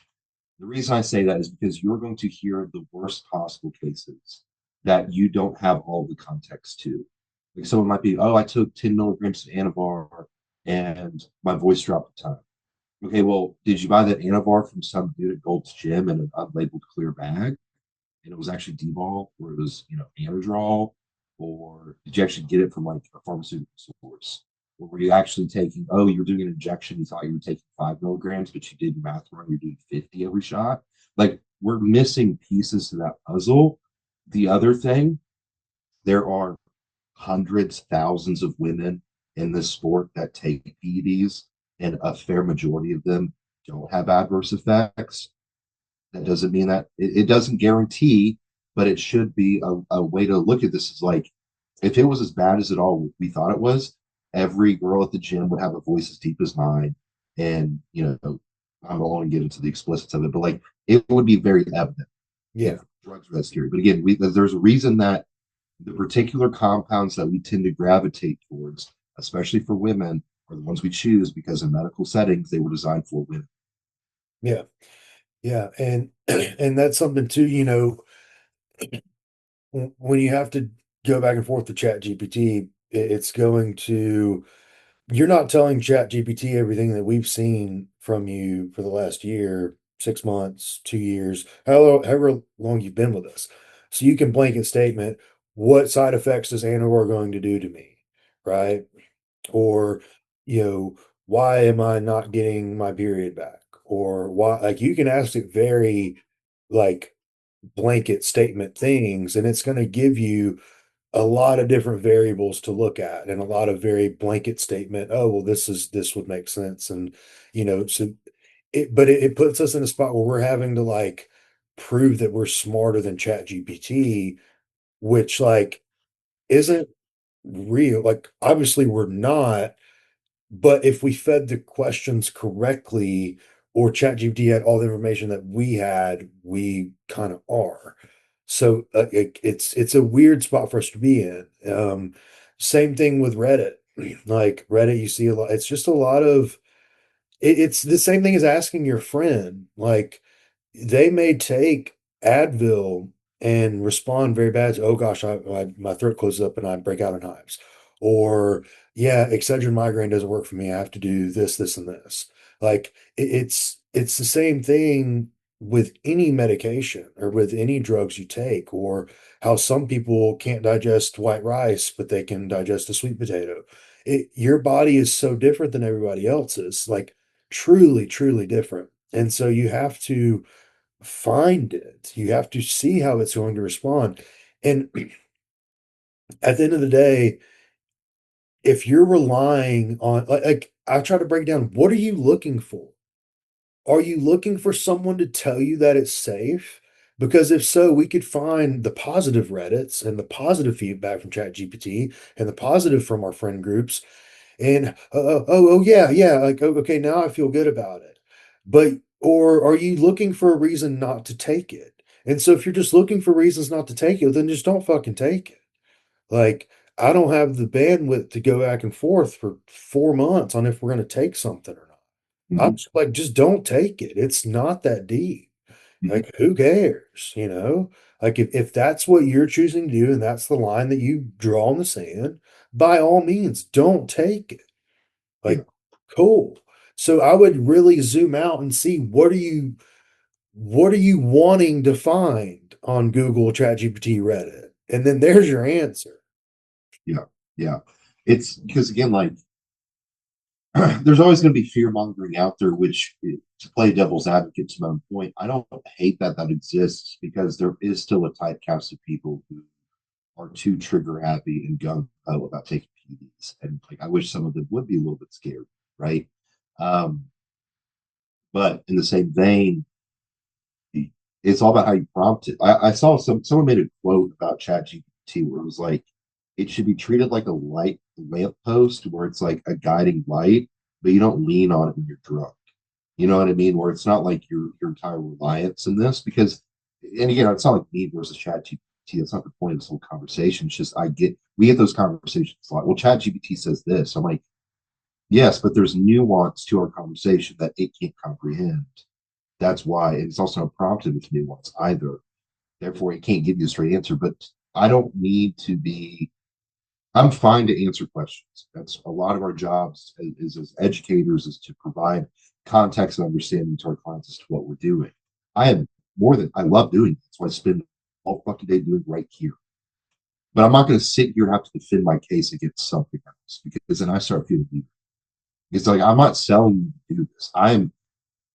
The reason I say that is because you're going to hear the worst possible cases that you don't have all the context to. Like someone might be, oh, I took 10 milligrams of Anavar and my voice dropped a ton. Okay, well, did you buy that Anavar from some dude at Gold's Gym in an unlabeled clear bag? And it was actually D-ball, or it was, Anadrol, or did you actually get it from like a pharmaceutical source? Or were you actually taking, oh, you're doing an injection, you thought you were taking 5 milligrams, but you did math wrong, you're doing 50 every shot? Like, we're missing pieces to that puzzle. The other thing, there are hundreds, thousands of women in this sport that take PEDs, and a fair majority of them don't have adverse effects. That doesn't mean that it doesn't guarantee, but it should be a way to look at this. Is like, if it was as bad as it all we thought it was, every girl at the gym would have a voice as deep as mine. And, I'm not going to get into the explicits of it, but like, it would be very evident Yeah. if drugs were that scary. But again, there's a reason that the particular compounds that we tend to gravitate towards, especially for women, are the ones we choose because in medical settings, they were designed for women. Yeah. Yeah. And and that's something too, when you have to go back and forth to Chat GPT, it's going to you're not telling Chat GPT everything that we've seen from you for the last year, 6 months, 2 years, however long you've been with us. So you can blanket statement, what side effects is Anowar going to do to me? Right? Or, you know, why am I not getting my period back? Or why, like, you can ask it very, like, blanket statement things, and it's going to give you a lot of different variables to look at and a lot of very blanket statement. Oh, well, this would make sense. And, so it puts us in a spot where we're having to like prove that we're smarter than Chat GPT, which like isn't real. Like, obviously we're not, but if we fed the questions correctly, or ChatGPT had all the information that we had, we kind of are. So it's a weird spot for us to be in. Same thing with Reddit. Like Reddit, you see a lot. It's just a lot of it's the same thing as asking your friend. Like they may take Advil and respond very bad to, oh gosh, my throat closes up and I break out in hives. Or, yeah, Excedrin migraine doesn't work for me. I have to do this, this, and this. Like it's the same thing with any medication or with any drugs you take, or how some people can't digest white rice, but they can digest a sweet potato. Your body is so different than everybody else's, like truly, truly different. And so you have to find it. You have to see how it's going to respond. And at the end of the day, if you're relying on, like I try to break down, what are you looking for? Are you looking for someone to tell you that it's safe? Because if so, we could find the positive Reddits and the positive feedback from ChatGPT and the positive from our friend groups. And yeah, yeah, like okay, now I feel good about it. But or are you looking for a reason not to take it? And so if you're just looking for reasons not to take it, then just don't fucking take it. Like I don't have the bandwidth to go back and forth for 4 months on if we're going to take something or not. I'm Mhm, just like, just don't take it. It's not that deep. mhm. Like, who cares? Like if that's what you're choosing to do and that's the line that you draw in the sand, by all means, don't take it. Yeah, Like, cool. So I would really zoom out and see what are you wanting to find on Google, ChatGPT, Reddit? And then there's your answer. yeah, yeah. It's because again, like there's always going to be fear mongering out there, which to play devil's advocate to my own point, I don't hate that that exists because there is still a typecast of people who are too trigger happy and gung ho about taking PEDs, and like I wish some of them would be a little bit scared, right? Um, but in the same vein, it's all about how you prompt it. I saw someone made a quote about ChatGPT where it was like it should be treated like a light lamp post where it's like a guiding light, but you don't lean on it when you're drunk. You know what I mean? Where it's not like your entire reliance in this because, and again, it's not like me versus ChatGPT. That's not the point of this whole conversation. It's just we get those conversations a lot. Well, ChatGPT says this. I'm like, yes, but there's nuance to our conversation that it can't comprehend. That's why it's also not prompted with nuance either. Therefore, it can't give you a straight answer. But I don't need to be. I'm fine to answer questions. That's a lot of our jobs as educators is to provide context and understanding to our clients as to what we're doing. I am I love doing it. That's why I spend all fucking day doing right here. But I'm not going to sit here and have to defend my case against something else because then I start feeling weak. It's like I'm not selling you to do this. I'm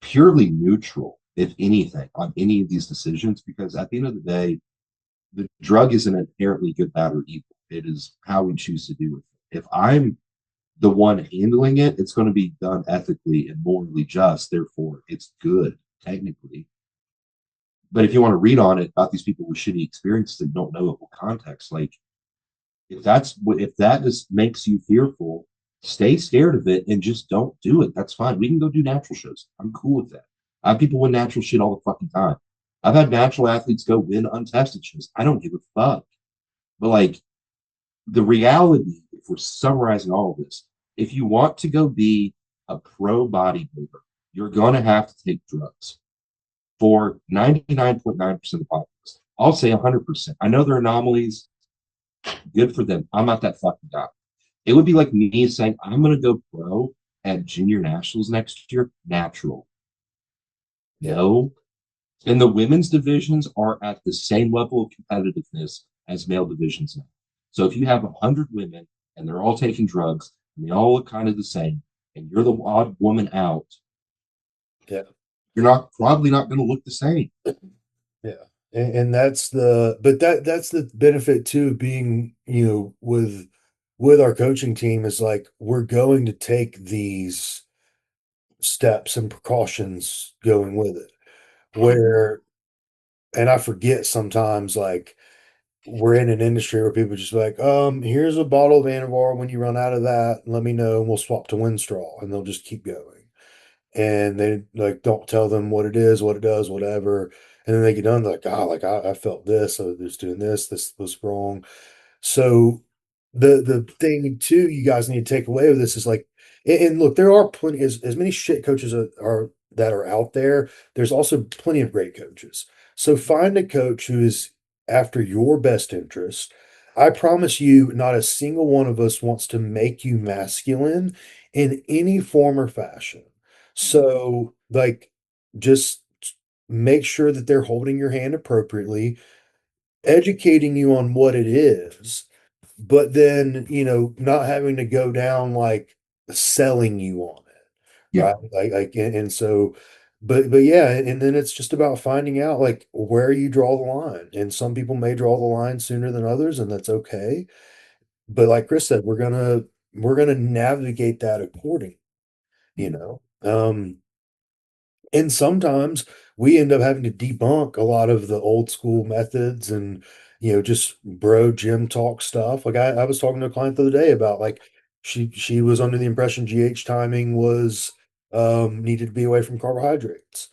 purely neutral, if anything, on any of these decisions because at the end of the day, the drug isn't inherently good, bad, or evil. It is how we choose to do it. If I'm the one handling it, it's going to be done ethically and morally just. Therefore, it's good technically. But if you want to read on it about these people with shitty experiences that don't know it will context, like if that just makes you fearful, stay scared of it and just don't do it. That's fine. We can go do natural shows. I'm cool with that. I have people win natural shit all the fucking time. I've had natural athletes go win untested shows. I don't give a fuck. But like the reality, if we're summarizing all of this, if you want to go be a pro bodybuilder, you're going to have to take drugs for 99.9% of the populace. I'll say 100%. I know there are anomalies. Good for them. I'm not that fucking guy. It would be like me saying, I'm going to go pro at junior nationals next year, natural. Yeah. No. And the women's divisions are at the same level of competitiveness as male divisions now. So if you have 100 women and they're all taking drugs and they all look kind of the same, and you're the odd woman out, Yeah. you're not probably not going to look the same. Yeah. And that's the but that's the benefit too of being, with our coaching team is like we're going to take these steps and precautions going with it. Where and I forget sometimes like we're in an industry where people just like, here's a bottle of Anavar. When you run out of that, let me know and we'll swap to Winstraw and they'll just keep going. And they like don't tell them what it is, what it does, whatever. And then they get done, they're like, like I felt this, I was doing this was wrong. So the thing too, you guys need to take away with this is like, and look, there are plenty as many shit coaches are that are out there. There's also plenty of great coaches. So find a coach who is after your best interest. I promise you, not a single one of us wants to make you masculine in any form or fashion. So, like, just make sure that they're holding your hand appropriately, educating you on what it is, but then, not having to go down like selling you on it, Yeah, right? And so, but yeah, and then it's just about finding out like where you draw the line. And some people may draw the line sooner than others, and that's okay. But like Chris said, we're gonna navigate that accordingly, you know. And sometimes we end up having to debunk a lot of the old school methods and, just bro gym talk stuff. Like I was talking to a client the other day about like she was under the impression GH timing was needed to be away from carbohydrates.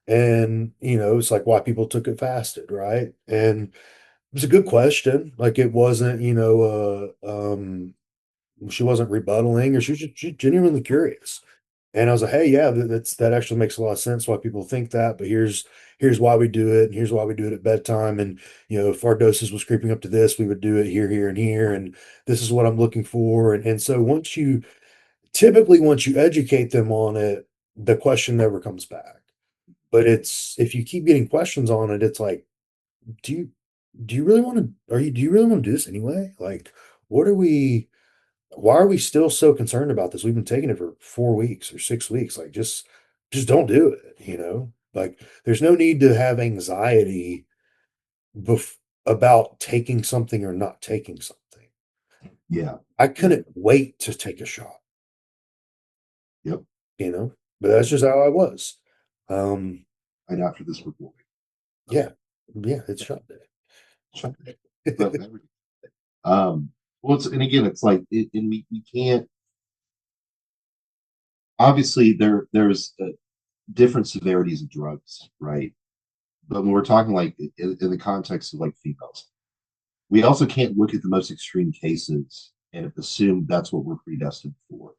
And, it's like why people took it fasted, right? And it was a good question. Like it wasn't, she wasn't rebuttaling or she genuinely curious. And I was like, hey, yeah, that actually makes a lot of sense why people think that, but here's why we do it, and here's why we do it at bedtime. And if our doses was creeping up to this, we would do it here, here, and here, and this is what I'm looking for. And so once you educate them on it, the question never comes back. But it's if you keep getting questions on it, it's like, do you do you really want to do you really want to do this anyway? Like, what are we why are we still so concerned about this? We've been taking it for 4 weeks or 6 weeks. Like, just don't do it. Like, there's no need to have anxiety about taking something or not taking something. yeah, I couldn't wait to take a shot, yep. but that's just how I was. Um, Right after this recording. yeah, yeah, it's shot Shut it. But day. everything. Well, and again, it's like, and we can't. Obviously, there's different severities of drugs, right? But when we're talking like in the context of like females, we also can't look at the most extreme cases and assume that's what we're predestined for.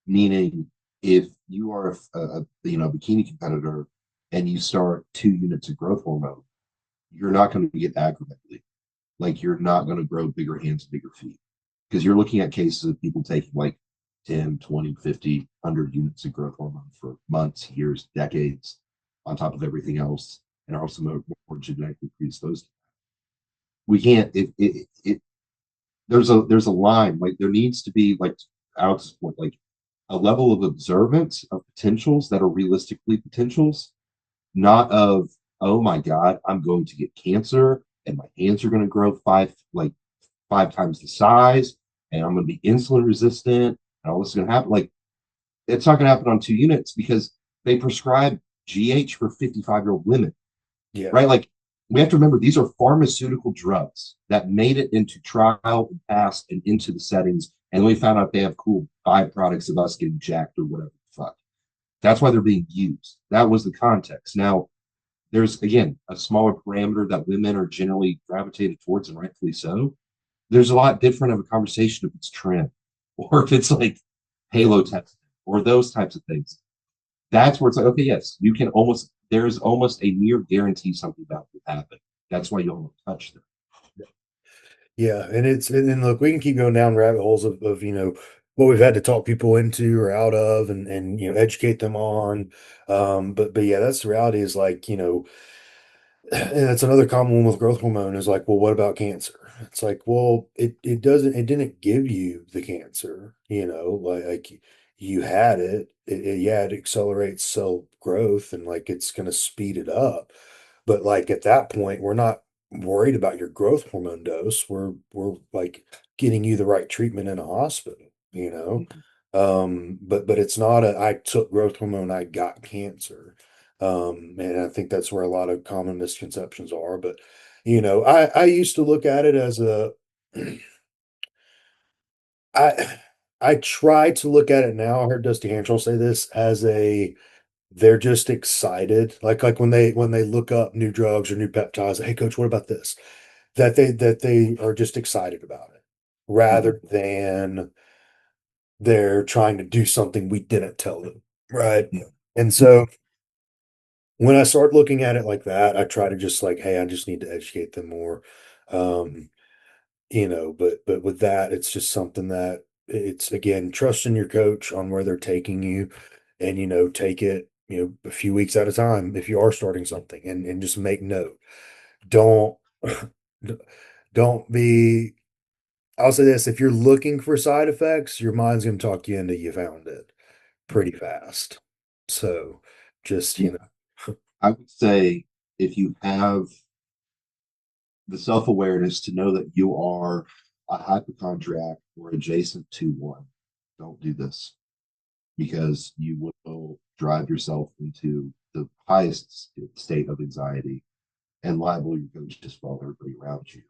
Meaning, if you are a bikini competitor and you start 2 units of growth hormone, you're not going to get aggravated. Like you're not going to grow bigger hands, bigger feet. Because you're looking at cases of people taking like 10, 20, 50, 100 units of growth hormone for months, years, decades, on top of everything else, and are also more genetically predisposed. We can't. There's a line. Like there needs to be like Alex's point, like a level of observance of potentials that are realistically potentials, not of, oh my God, I'm going to get cancer and my hands are going to grow five times the size and I'm going to be insulin resistant and all this is going to happen. Like it's not going to happen on 2 units because they prescribe GH for 55-year-old women, Yeah, right? Like we have to remember these are pharmaceutical drugs that made it into trial and passed and into the settings. And we found out they have cool byproducts of us getting jacked or whatever the fuck. That's why they're being used. That was the context. Now, there's again a smaller parameter that women are generally gravitated towards, and rightfully so. There's a lot different of a conversation if it's trend or if it's like yeah. halo testing or those types of things. That's where it's like, okay, yes, you can almost, there's almost a near guarantee something bad will happen. That's why you don't touch them. Yeah, and look, we can keep going down rabbit holes of what we've had to talk people into or out of and educate them on. But yeah, that's the reality is like, and that's another common one with growth hormone is like, well, what about cancer? It's like, well, it didn't give you the cancer, like you had it. Yeah, it accelerates cell growth and like it's gonna speed it up. But like at that point, we're not worried about your growth hormone dose. We're like getting you the right treatment in a hospital, you know. Mhm. But it's not a I took growth hormone, I got cancer. And I think that's where a lot of common misconceptions are. But I used to look at it as a I I try to look at it now. I heard Dusty Hantrell say this as a they're just excited. Like when they look up new drugs or new peptides, hey coach, what about this? That they are just excited about it Mhm. rather than they're trying to do something we didn't tell them. Right. Yeah. And so when I start looking at it like that, I try to just like, hey, I just need to educate them more. Um, but with that, it's just something that it's again, trusting your coach on where they're taking you and take it, a few weeks at a time if you are starting something and just make note. Don't don't be I'll say this, if you're looking for side effects, your mind's gonna talk you into you found it pretty fast. So just, Yeah. I would say if you have the self awareness to know that you are a hypochondriac or adjacent to one, don't do this because you will drive yourself into the highest state of anxiety and liable your coach just follow everybody around you.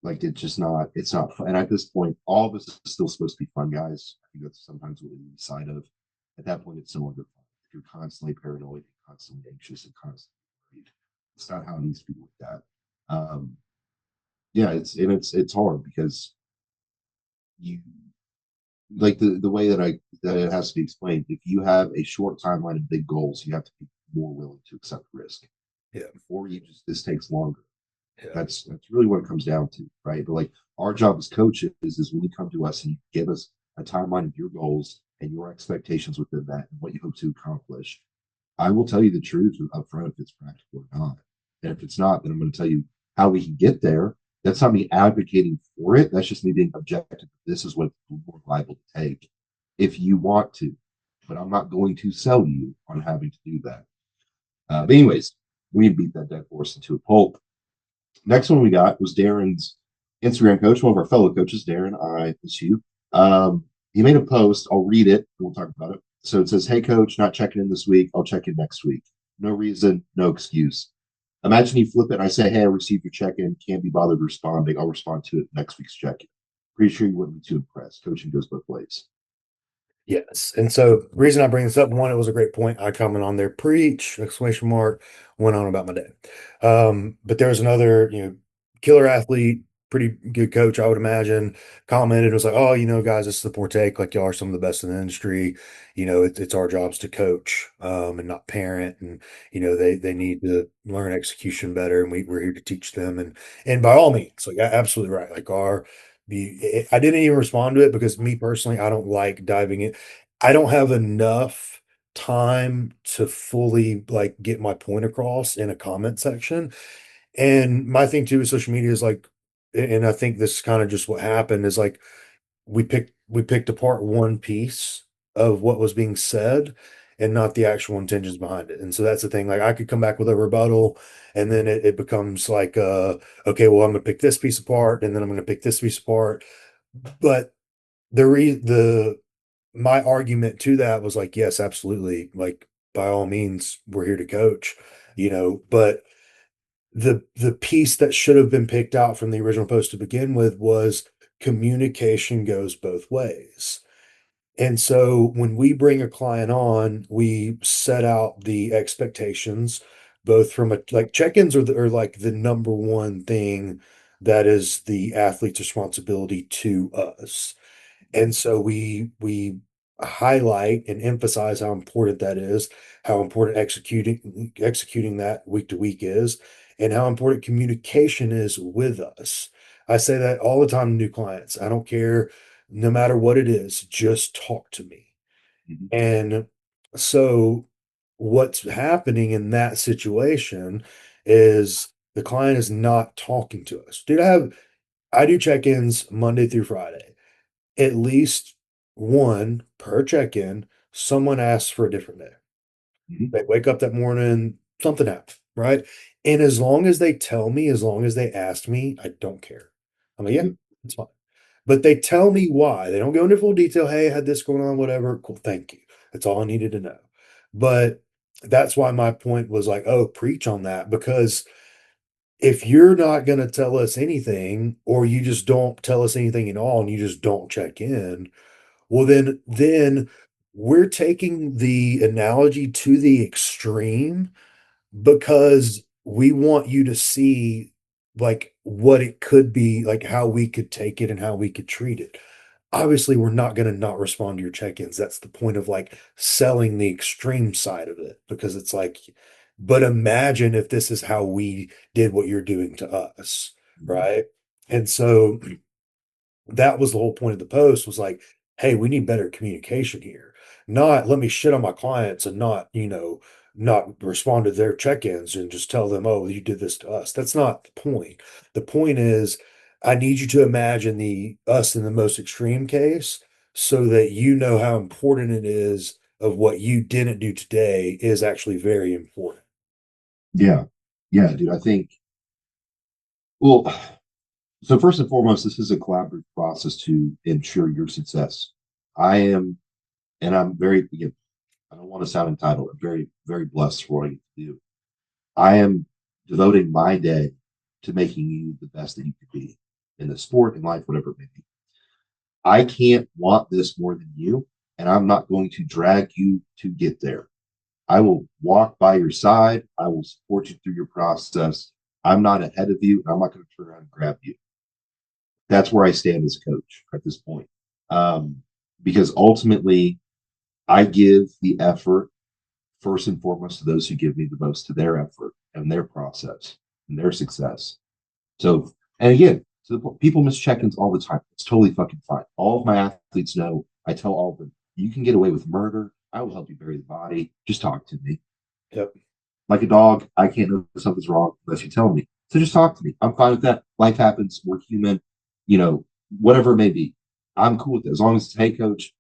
Like it's not fun. And at this point, all of this is still supposed to be fun, guys. I think that's sometimes what we lose sight of. At that point, it's no longer fun. If you're constantly paranoid, constantly anxious, and constantly worried, it's not how it needs to be looked at. Yeah, it's hard because you like the way that it has to be explained. If you have a short timeline and big goals, you have to be more willing to accept risk. yeah, Before you just this takes longer. yeah. That's really what it comes down to, right? But like our job as coaches is when you come to us and you give us a timeline of your goals and your expectations within that and what you hope to accomplish. I will tell you the truth up front if it's practical or not. And if it's not, then I'm going to tell you how we can get there. That's not me advocating for it. That's just me being objective. This is what's more liable to take if you want to. But I'm not going to sell you on having to do that. But anyways, we beat that dead horse into a pulp. Next one we got was Darren's Instagram coach, one of our fellow coaches, Darren. I miss you. He made a post. I'll read it. And we'll talk about it. So it says, "Hey, coach, not checking in this week. I'll check in next week. No reason, no excuse. Imagine you flip it and I say, hey, I received your check-in. Can't be bothered responding. I'll respond to it next week's check-in. Pretty sure you wouldn't be too impressed. Coaching goes both ways. Yes. And so the reason I bring this up, one, it was a great point. I comment on there, preach, exclamation mark, went on about my day. But there was another, killer athlete, pretty good coach, I would imagine, commented, was like, oh, guys, this is the poor take. Like, y'all are some of the best in the industry. It's our jobs to coach, and not parent. And, they need to learn execution better. And we're here to teach them. And by all means, like, absolutely right. Like, I didn't even respond to it because me personally, I don't like diving in. I don't have enough time to fully like get my point across in a comment section. And my thing too with social media is like, and I think this is kind of just what happened is like we picked apart one piece of what was being said and not the actual intentions behind it. And so that's the thing. Like I could come back with a rebuttal and then it becomes like okay, well, I'm gonna pick this piece apart and then I'm gonna pick this piece apart. But the my argument to that was like, yes, absolutely. Like by all means, we're here to coach, but the piece that should have been picked out from the original post to begin with was communication goes both ways. And so when we bring a client on, we set out the expectations, both from a like check-ins are like the number one thing that is the athlete's responsibility to us. And so we highlight and emphasize how important that is, how important executing that week to week is, and how important communication is with us. I say that all the time to new clients. I don't care, no matter what it is, just talk to me. Mm-hmm. And so what's happening in that situation is the client is not talking to us. I do check-ins Monday through Friday. At least one per check-in, someone asks for a different day. Mm-hmm. They wake up that morning, something happened, right? And as long as they tell me, as long as they ask me, I don't care. I'm like, yeah, Yep. it's fine. But they tell me why. They don't go into full detail. Hey, I had this going on, whatever. Cool, thank you. That's all I needed to know. But that's why my point was like, oh, preach on that, because if you're not going to tell us anything, or you just don't tell us anything at all, and you just don't check in, well, then we're taking the analogy to the extreme because we want you to see like what it could be, like how we could take it and how we could treat it. Obviously, we're not going to not respond to your check-ins. That's the point of like selling the extreme side of it, because it's like, but imagine if this is how we did what you're doing to us, Mhm. right? And so that was the whole point of the post, was like, hey, we need better communication here. Not let me shit on my clients and not, not respond to their check-ins and just tell them, oh, you did this to us. That's not the point. The point is, I need you to imagine the us in the most extreme case, so that you know how important it is of what you didn't do today is actually very important. Yeah. Yeah, dude. I think, well, so first and foremost, this is a collaborative process to ensure your success. I am, and I'm very, again, I don't want to sound entitled. I'm very, very blessed for what I get to do. I am devoting my day to making you the best that you could be in the sport, in life, whatever it may be. I can't want this more than you, and I'm not going to drag you to get there. I will walk by your side. I will support you through your process. I'm not ahead of you, and I'm not going to turn around and grab you. That's where I stand as a coach at this point. Um, because ultimately, I give the effort first and foremost to those who give me the most, to their effort and their process and their success. So, and again, so people miss check-ins all the time. It's totally fucking fine. All of my athletes know. I tell all of them, you can get away with murder. I will help you bury the body. Just talk to me. Yep. Like a dog, I can't know if something's wrong unless you tell me. So just talk to me. I'm fine with that. Life happens. We're human. You know, whatever it may be. I'm cool with it. As long as it's, hey, coach,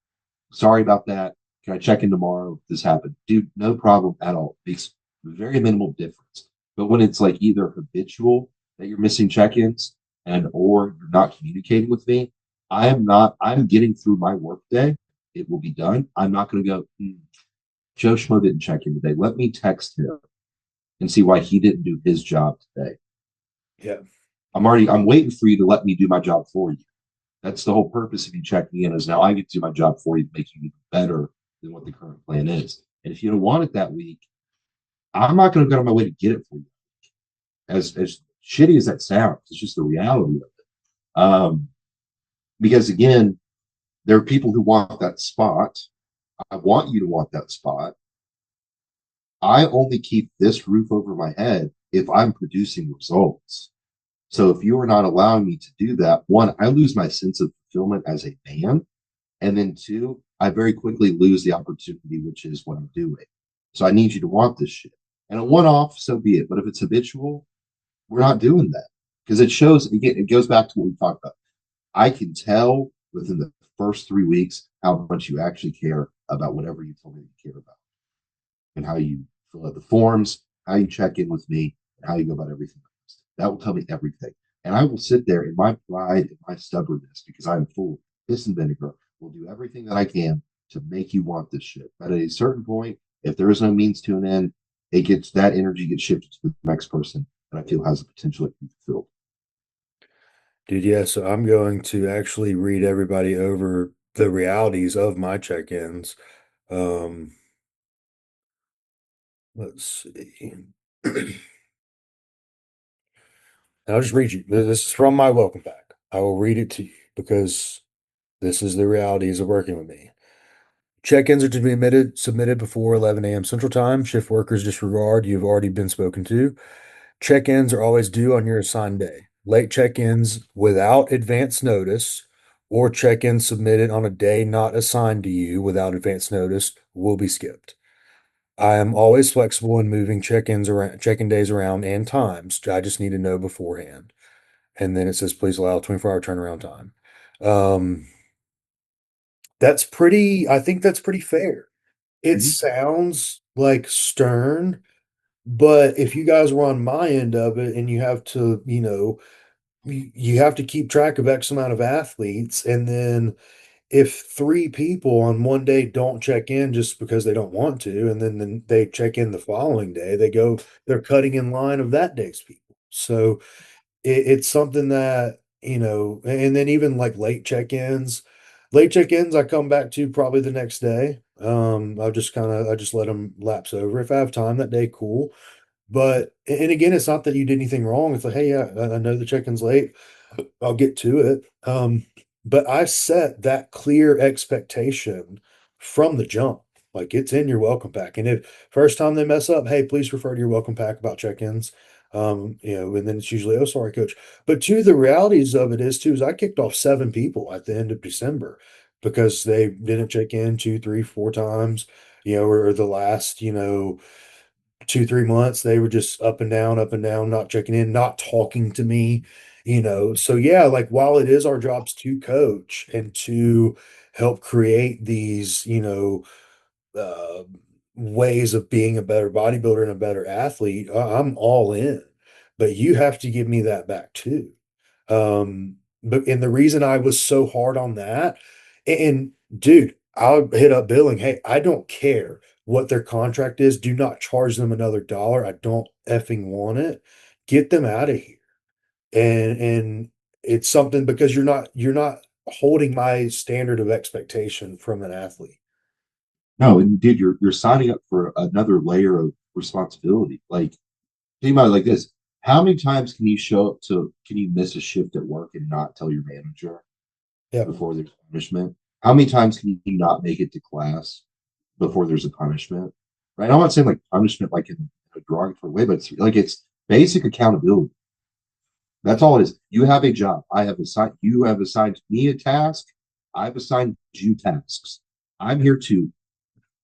sorry about that. Can I check in tomorrow? This happened. Dude, no problem at all. Makes very minimal difference. But when it's like either habitual that you're missing check-ins and or you're not communicating with me, I'm getting through my workday. It will be done. I'm not going to go, Joe Schmo didn't check in today. Let me text him and see why he didn't do his job today. Yep. I'm waiting for you to let me do my job for you. That's the whole purpose of you checking in, is now I get to do my job for you to make you even better than what the current plan is. And if you don't want it that week, I'm not going to go out of my way to get it for you. As shitty as that sounds, it's just the reality of it. Because again, there are people who want that spot. I want you to want that spot. I only keep this roof over my head if I'm producing results. So if you are not allowing me to do that, one, I lose my sense of fulfillment as a man. And then two, I very quickly lose the opportunity, which is what I'm doing. So I need you to want this shit. And a one off, so be it. But if it's habitual, we're not doing that. Because it shows, again, it goes back to what we talked about. I can tell within the first 3 weeks how much you actually care about whatever you told me you care about, and how you fill out the forms, how you check in with me, and how you go about everything. That will tell me everything. And I will sit there in my pride and my stubbornness, because I'm full of piss and vinegar, will do everything that I can to make you want this shit. But at a certain point, if there is no means to an end, it gets, that energy gets shifted to the next person that I feel has the potential to be fulfilled. Dude, yeah, so I'm going to actually read everybody over the realities of my check-ins. Um, let's see. I'll just read you. This is from my welcome pack. I will read it to you because this is the realities of working with me. Check-ins are to be submitted before 11 a.m. Central Time. Shift workers disregard. You've already been spoken to. Check-ins are always due on your assigned day. Late check-ins without advance notice or check-ins submitted on a day not assigned to you without advance notice will be skipped. I am always flexible in moving check-ins around, check-in days around and times. I just need to know beforehand. And then it says, please allow 24-hour turnaround time. Um, I think that's pretty fair. It Mm-hmm. sounds like stern, But if you guys were on my end of it and you have to, you have to keep track of X amount of athletes, and then if three people on one day don't check in just because they don't want to, and then they check in the following day, they're cutting in line of that day's people. So it's something that, and then even like late check-ins, I come back to probably the next day. I just let them lapse over. If I have time that day, cool. But and again, it's not that you did anything wrong. It's like, hey, yeah, I know the check-in's late. I'll get to it. But I set that clear expectation from the jump. Like it's in your welcome pack. And if first time they mess up, hey, please refer to your welcome pack about check-ins. And then it's usually, oh, sorry, coach. But two, the realities of it is too, is I kicked off 7 people at the end of December because they didn't check in 2, 3, 4 times, or the last, 2, 3 months, they were just up and down, not checking in, not talking to me, So yeah, like while it is our jobs to coach and to help create these, uh, ways of being a better bodybuilder and a better athlete, I'm all in. But you have to give me that back too. But the reason I was so hard on that, and dude, I'll hit up billing. Hey, I don't care what their contract is. Do not charge them another dollar. I don't effing want it. Get them out of here. And it's something because you're not holding my standard of expectation from an athlete. No, and dude, you're signing up for another layer of responsibility. Like think about it like this: how many times can you miss a shift at work and not tell your manager Yeah. before there's punishment? How many times can you not make it to class before there's a punishment? Right? I'm not saying like punishment like in a derogatory way, but it's basic accountability. That's all it is. You have a job. You have assigned me a task. I've assigned you tasks. I'm here to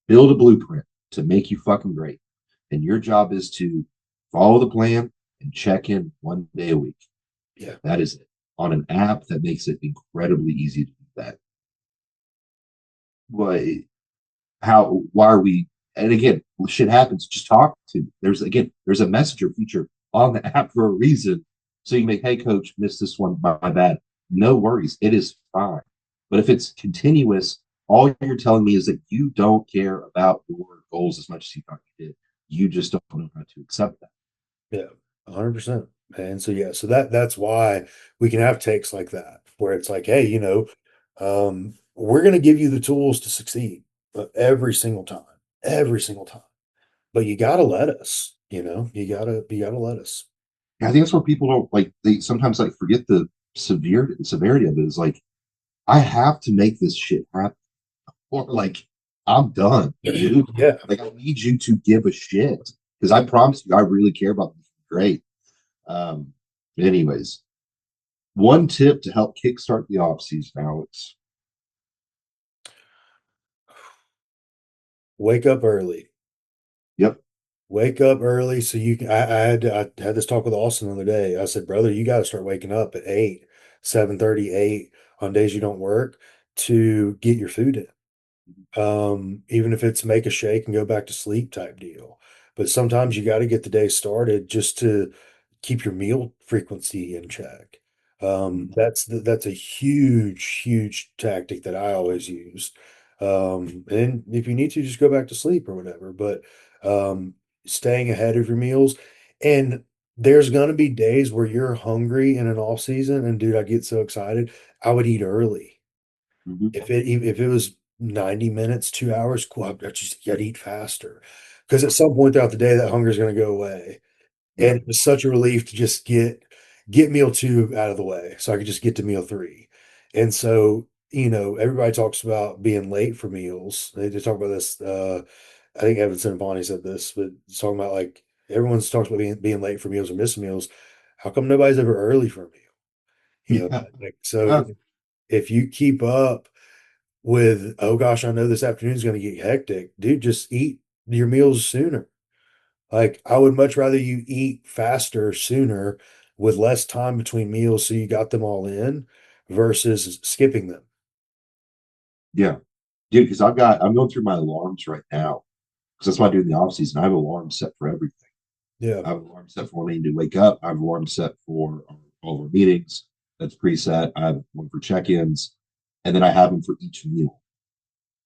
build a blueprint to make you fucking great. And your job is to follow the plan and check in 1 day a week. Yeah. That is it. On an app that makes it incredibly easy to do that. But why are we, and again, shit happens, just talk to me. There's a messenger feature on the app for a reason. So you can make, hey coach, missed this one, my bad. No worries. It is fine. But if it's continuous, all you're telling me is that you don't care about your goals as much as you thought you did. You just don't know how to accept that. Yeah, 100%. And so yeah, so that's why we can have takes like that where it's like, hey, we're going to give you the tools to succeed every single time. But you got to let us, you got to let us. And I think that's where people don't like, they sometimes like forget the severity of it is like, I have to make this shit happen. Or like, I'm done, dude. Yeah. Like, I need you to give a shit because I promise you, I really care about this. Great. Um, anyways, one tip to help kickstart the off season, Alex. Wake up early. Yep. Wake up early so you can. I had this talk with Austin the other day. I said, brother, you got to start waking up at 8, 7:30, 8 on days you don't work to get your food in. Even if it's make a shake and go back to sleep type deal. But sometimes you got to get the day started just to keep your meal frequency in check. That's a huge tactic that I always use. And if you need to, just go back to sleep or whatever. But staying ahead of your meals, and there's gonna be days where you're hungry in an off season, and dude, I get so excited. I would eat early Mhm. if it was 90 minutes, 2 hours, cool. I just gotta eat faster. Because at some point throughout the day, that hunger is gonna go away. Yeah. And it was such a relief to just get meal two out of the way so I could just get to meal three. And so, everybody talks about being late for meals. They just talk about this. I think Evanson and Bonnie said this, but it's talking about like everyone's talks about being late for meals or missing meals. How come nobody's ever early for a meal? Yeah. Like so if you keep up with, oh gosh, I know this afternoon's going to get hectic, dude, just eat your meals sooner. Like, I would much rather you eat faster sooner with less time between meals so you got them all in versus skipping them. Yeah. Dude, I'm going through my alarms right now because that's what I do in the off season. I have alarms set for everything. Yeah. I have an alarm set for when I need to wake up. I have an alarm set for all of our meetings. That's preset. I have one for check-ins, and then I have them for each meal.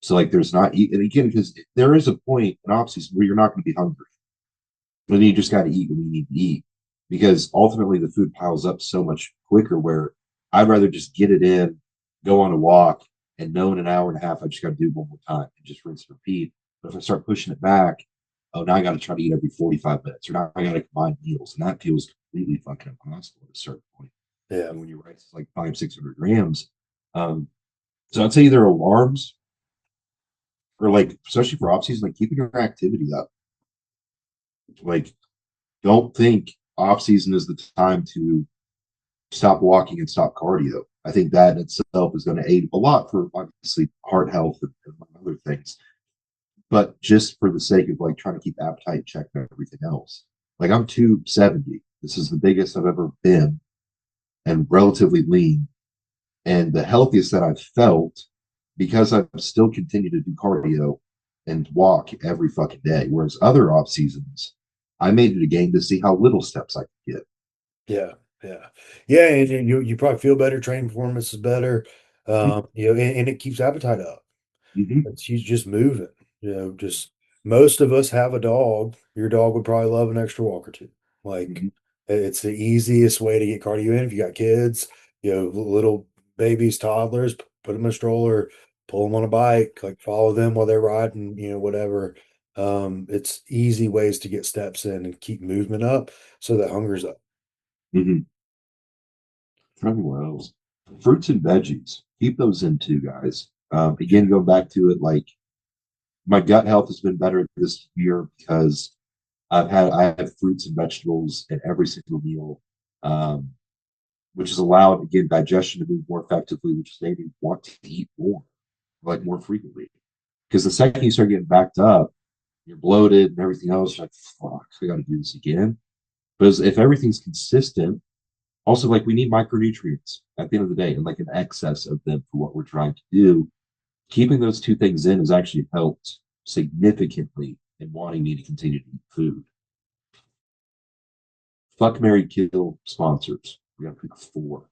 So like, there's not, and again, because there is a point in off season where you're not going to be hungry, but then you just got to eat when you need to eat, because ultimately the food piles up so much quicker. Where I'd rather just get it in, go on a walk, and know in an hour and a half I just got to do one more time and just rinse and repeat. But if I start pushing it back, oh, now I got to try to eat every 45 minutes, or now I got to combine meals, and that feels completely fucking impossible at a certain point. Yeah. And when your rice is like 500-600 grams, um, so I'd say either alarms or like, especially for off season, like keeping your activity up. Like, don't think off season is the time to stop walking and stop cardio. I think that in itself is going to aid a lot for obviously heart health and other things, but just for the sake of like trying to keep appetite check and everything else. Like, I'm 270. This is the biggest I've ever been and relatively lean, and the healthiest that I've felt, because I've still continued to do cardio and walk every fucking day. Whereas other off seasons, I made it a game to see how little steps I could get. Yeah. Yeah. Yeah. And you probably feel better, training performance is better. And it keeps appetite up. Mm-hmm. It's he's just moving. Just most of us have a dog. Your dog would probably love an extra walk or two. Like Mm-hmm. it's the easiest way to get cardio in. If you got kids, little babies, toddlers, put them in a stroller, pull them on a bike, like follow them while they're riding, whatever. It's easy ways to get steps in and keep movement up so that hunger's up. Mm-hmm. Trying what else? Fruits and veggies. Keep those in too, guys. Again, going back to it, like, my gut health has been better this year because I have fruits and vegetables in every single meal, um, which has allowed again digestion to move more effectively, which has made me want to eat more, like more frequently. Because the second you start getting backed up, you're bloated and everything else. You're like, fuck, I got to do this again. But if everything's consistent, also, like, we need micronutrients at the end of the day, and like an excess of them for what we're trying to do. Keeping those two things in has actually helped significantly in wanting me to continue to eat food. Fuck Mary Kill sponsors. We got to pick four.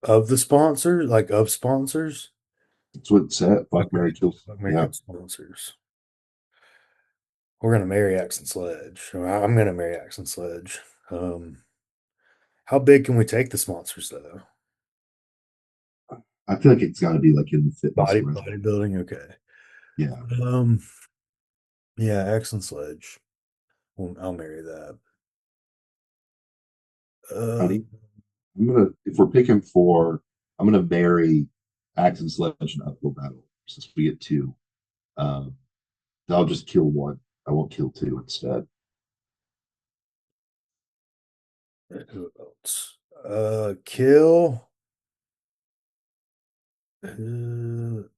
Of the sponsor, like of sponsors. That's what it said. Fuck Okay. Mary Kill. Let me Yeah. get sponsors. We're gonna marry Axe and Sledge. I'm gonna marry Axe and Sledge. Um, how big can we take the sponsors though? I feel like it's got to be like in the fitness realm. Bodybuilding, okay. Yeah. Um, yeah, Axe and Sledge. Well, I'll marry that. Uh, Honey, if we're picking four, I'm gonna marry Axe and Sledge and Uphill Battle since we get two. Um, I'll just kill one. I won't kill two instead. who else? Kill. Do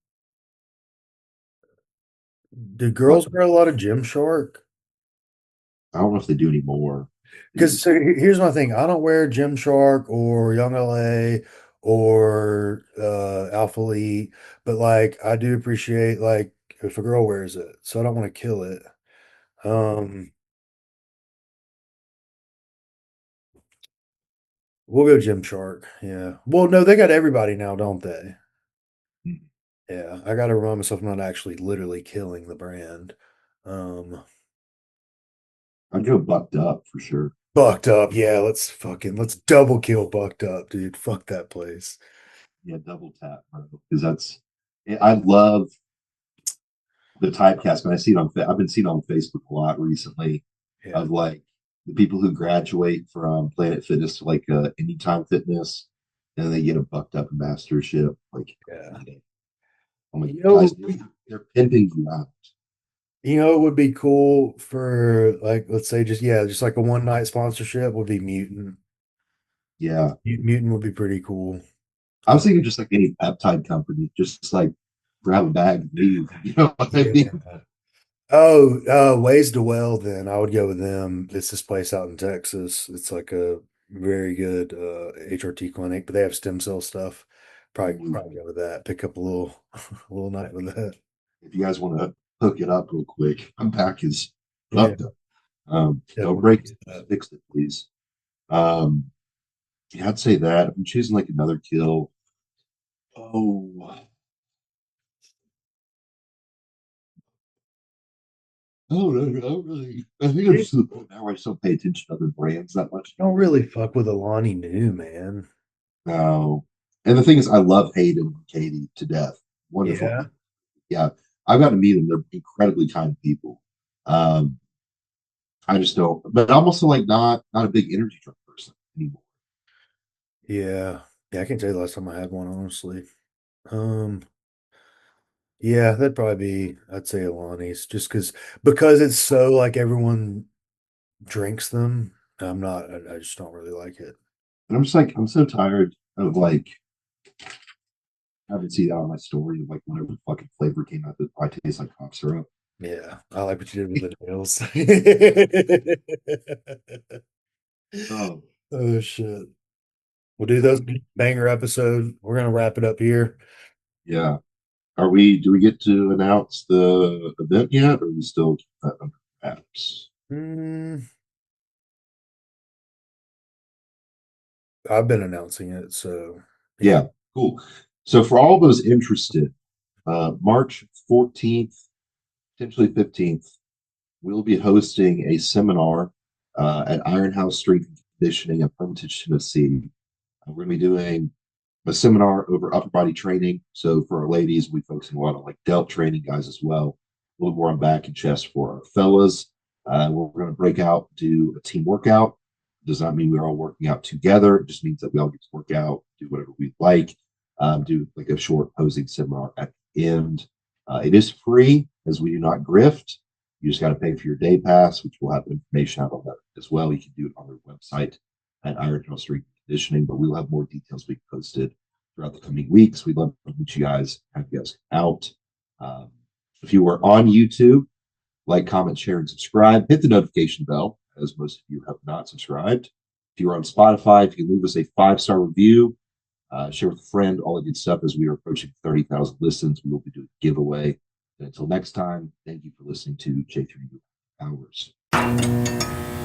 But girls wear a lot of Gymshark? I don't know if they do anymore. Because so here's my thing. I don't wear Gymshark or Young LA or Alpha Elite, but like I do appreciate like if a girl wears it. So I don't want to kill it. Um, we'll go Gymshark. Yeah. Well, no, they got everybody now, don't they? Yeah. I gotta remind myself I'm not actually literally killing the brand. Um, I'd go bucked up for sure. Bucked Up. Yeah, let's double kill Bucked Up, dude. Fuck that place. Yeah, double tap, bro. Because I love the typecast, but I've been seeing it on Facebook a lot recently Yeah. of like the people who graduate from Planet Fitness to like Anytime Fitness, and then they get a bucked up ambassadorship. Like, Yeah. I'm like, You guys, know, they're pimping you out. it would be cool for like, let's say just like a one night sponsorship would be Mutant. Yeah. Mutant would be pretty cool. I was thinking just like any peptide company, just like grab a bag and leave. You know what I Yeah. mean? Oh, Ways to Well, then I would go with them. It's this place out in Texas. It's like a very good HRT clinic, but they have stem cell stuff. Probably go with that. Pick up a little a little night with that. If you guys want to hook it up real quick, my back is Yeah, Love them. Don't definitely break get it. that. Just fix it, please. Um, yeah, I'd say that. I'm choosing like another kill. Oh, oh, no, no, really. I think I'm Yeah. just to the point now where I just don't pay attention to other brands that much Don't anymore. really fuck with Alani New, man. No. And the thing is, I love Hayden and Katie to death. Wonderful Yeah. people. Yeah, I've gotten to meet them. They're incredibly kind people. Um, I just don't. But I'm also like not a big energy drink person anymore. Yeah. Yeah, I can't tell you the last time I had one, honestly. Um, yeah, that'd probably be, I'd say Alani's, just because it's so like everyone drinks them. I just don't really like it. And I'm just like, I'm so tired of like having to see that on my story of like whatever fucking flavor came out that probably tastes like cough syrup. Yeah, I like what you did with the nails. Oh, Oh shit. We'll do those banger episode. We're gonna wrap it up here. yeah. Do we get to announce the event yet, or are we still keep that under wraps? Mm, I've been announcing it, so yeah. Yeah, cool. So for all those interested, March 14th, potentially 15th, we'll be hosting a seminar at Iron House Strength and Conditioning in Hermitage, Tennessee. We're going to be doing a seminar over upper body training. So for our ladies, we focus a lot on like delt training, guys as well. A little more on back and chest for our fellas. We're going to break out, do a team workout. Does not mean we're all working out together. It just means that we all get to work out, do whatever we like, do like a short posing seminar at the end. It is free as we do not grift. You just got to pay for your day pass, which will have information out on that as well. You can do it on their website at Iron House Strength Conditioning, but we'll have more details being posted throughout the coming weeks. We'd love to meet you guys, have you guys out. Um, if you are on YouTube, like, comment, share, and subscribe. Hit the notification bell, as most of you have not subscribed. If you're on Spotify, if you leave us a 5-star review, share with a friend, all the good stuff. As we are approaching 30,000 listens, we will be doing a giveaway. And until next time, thank you for listening to J3U Hours.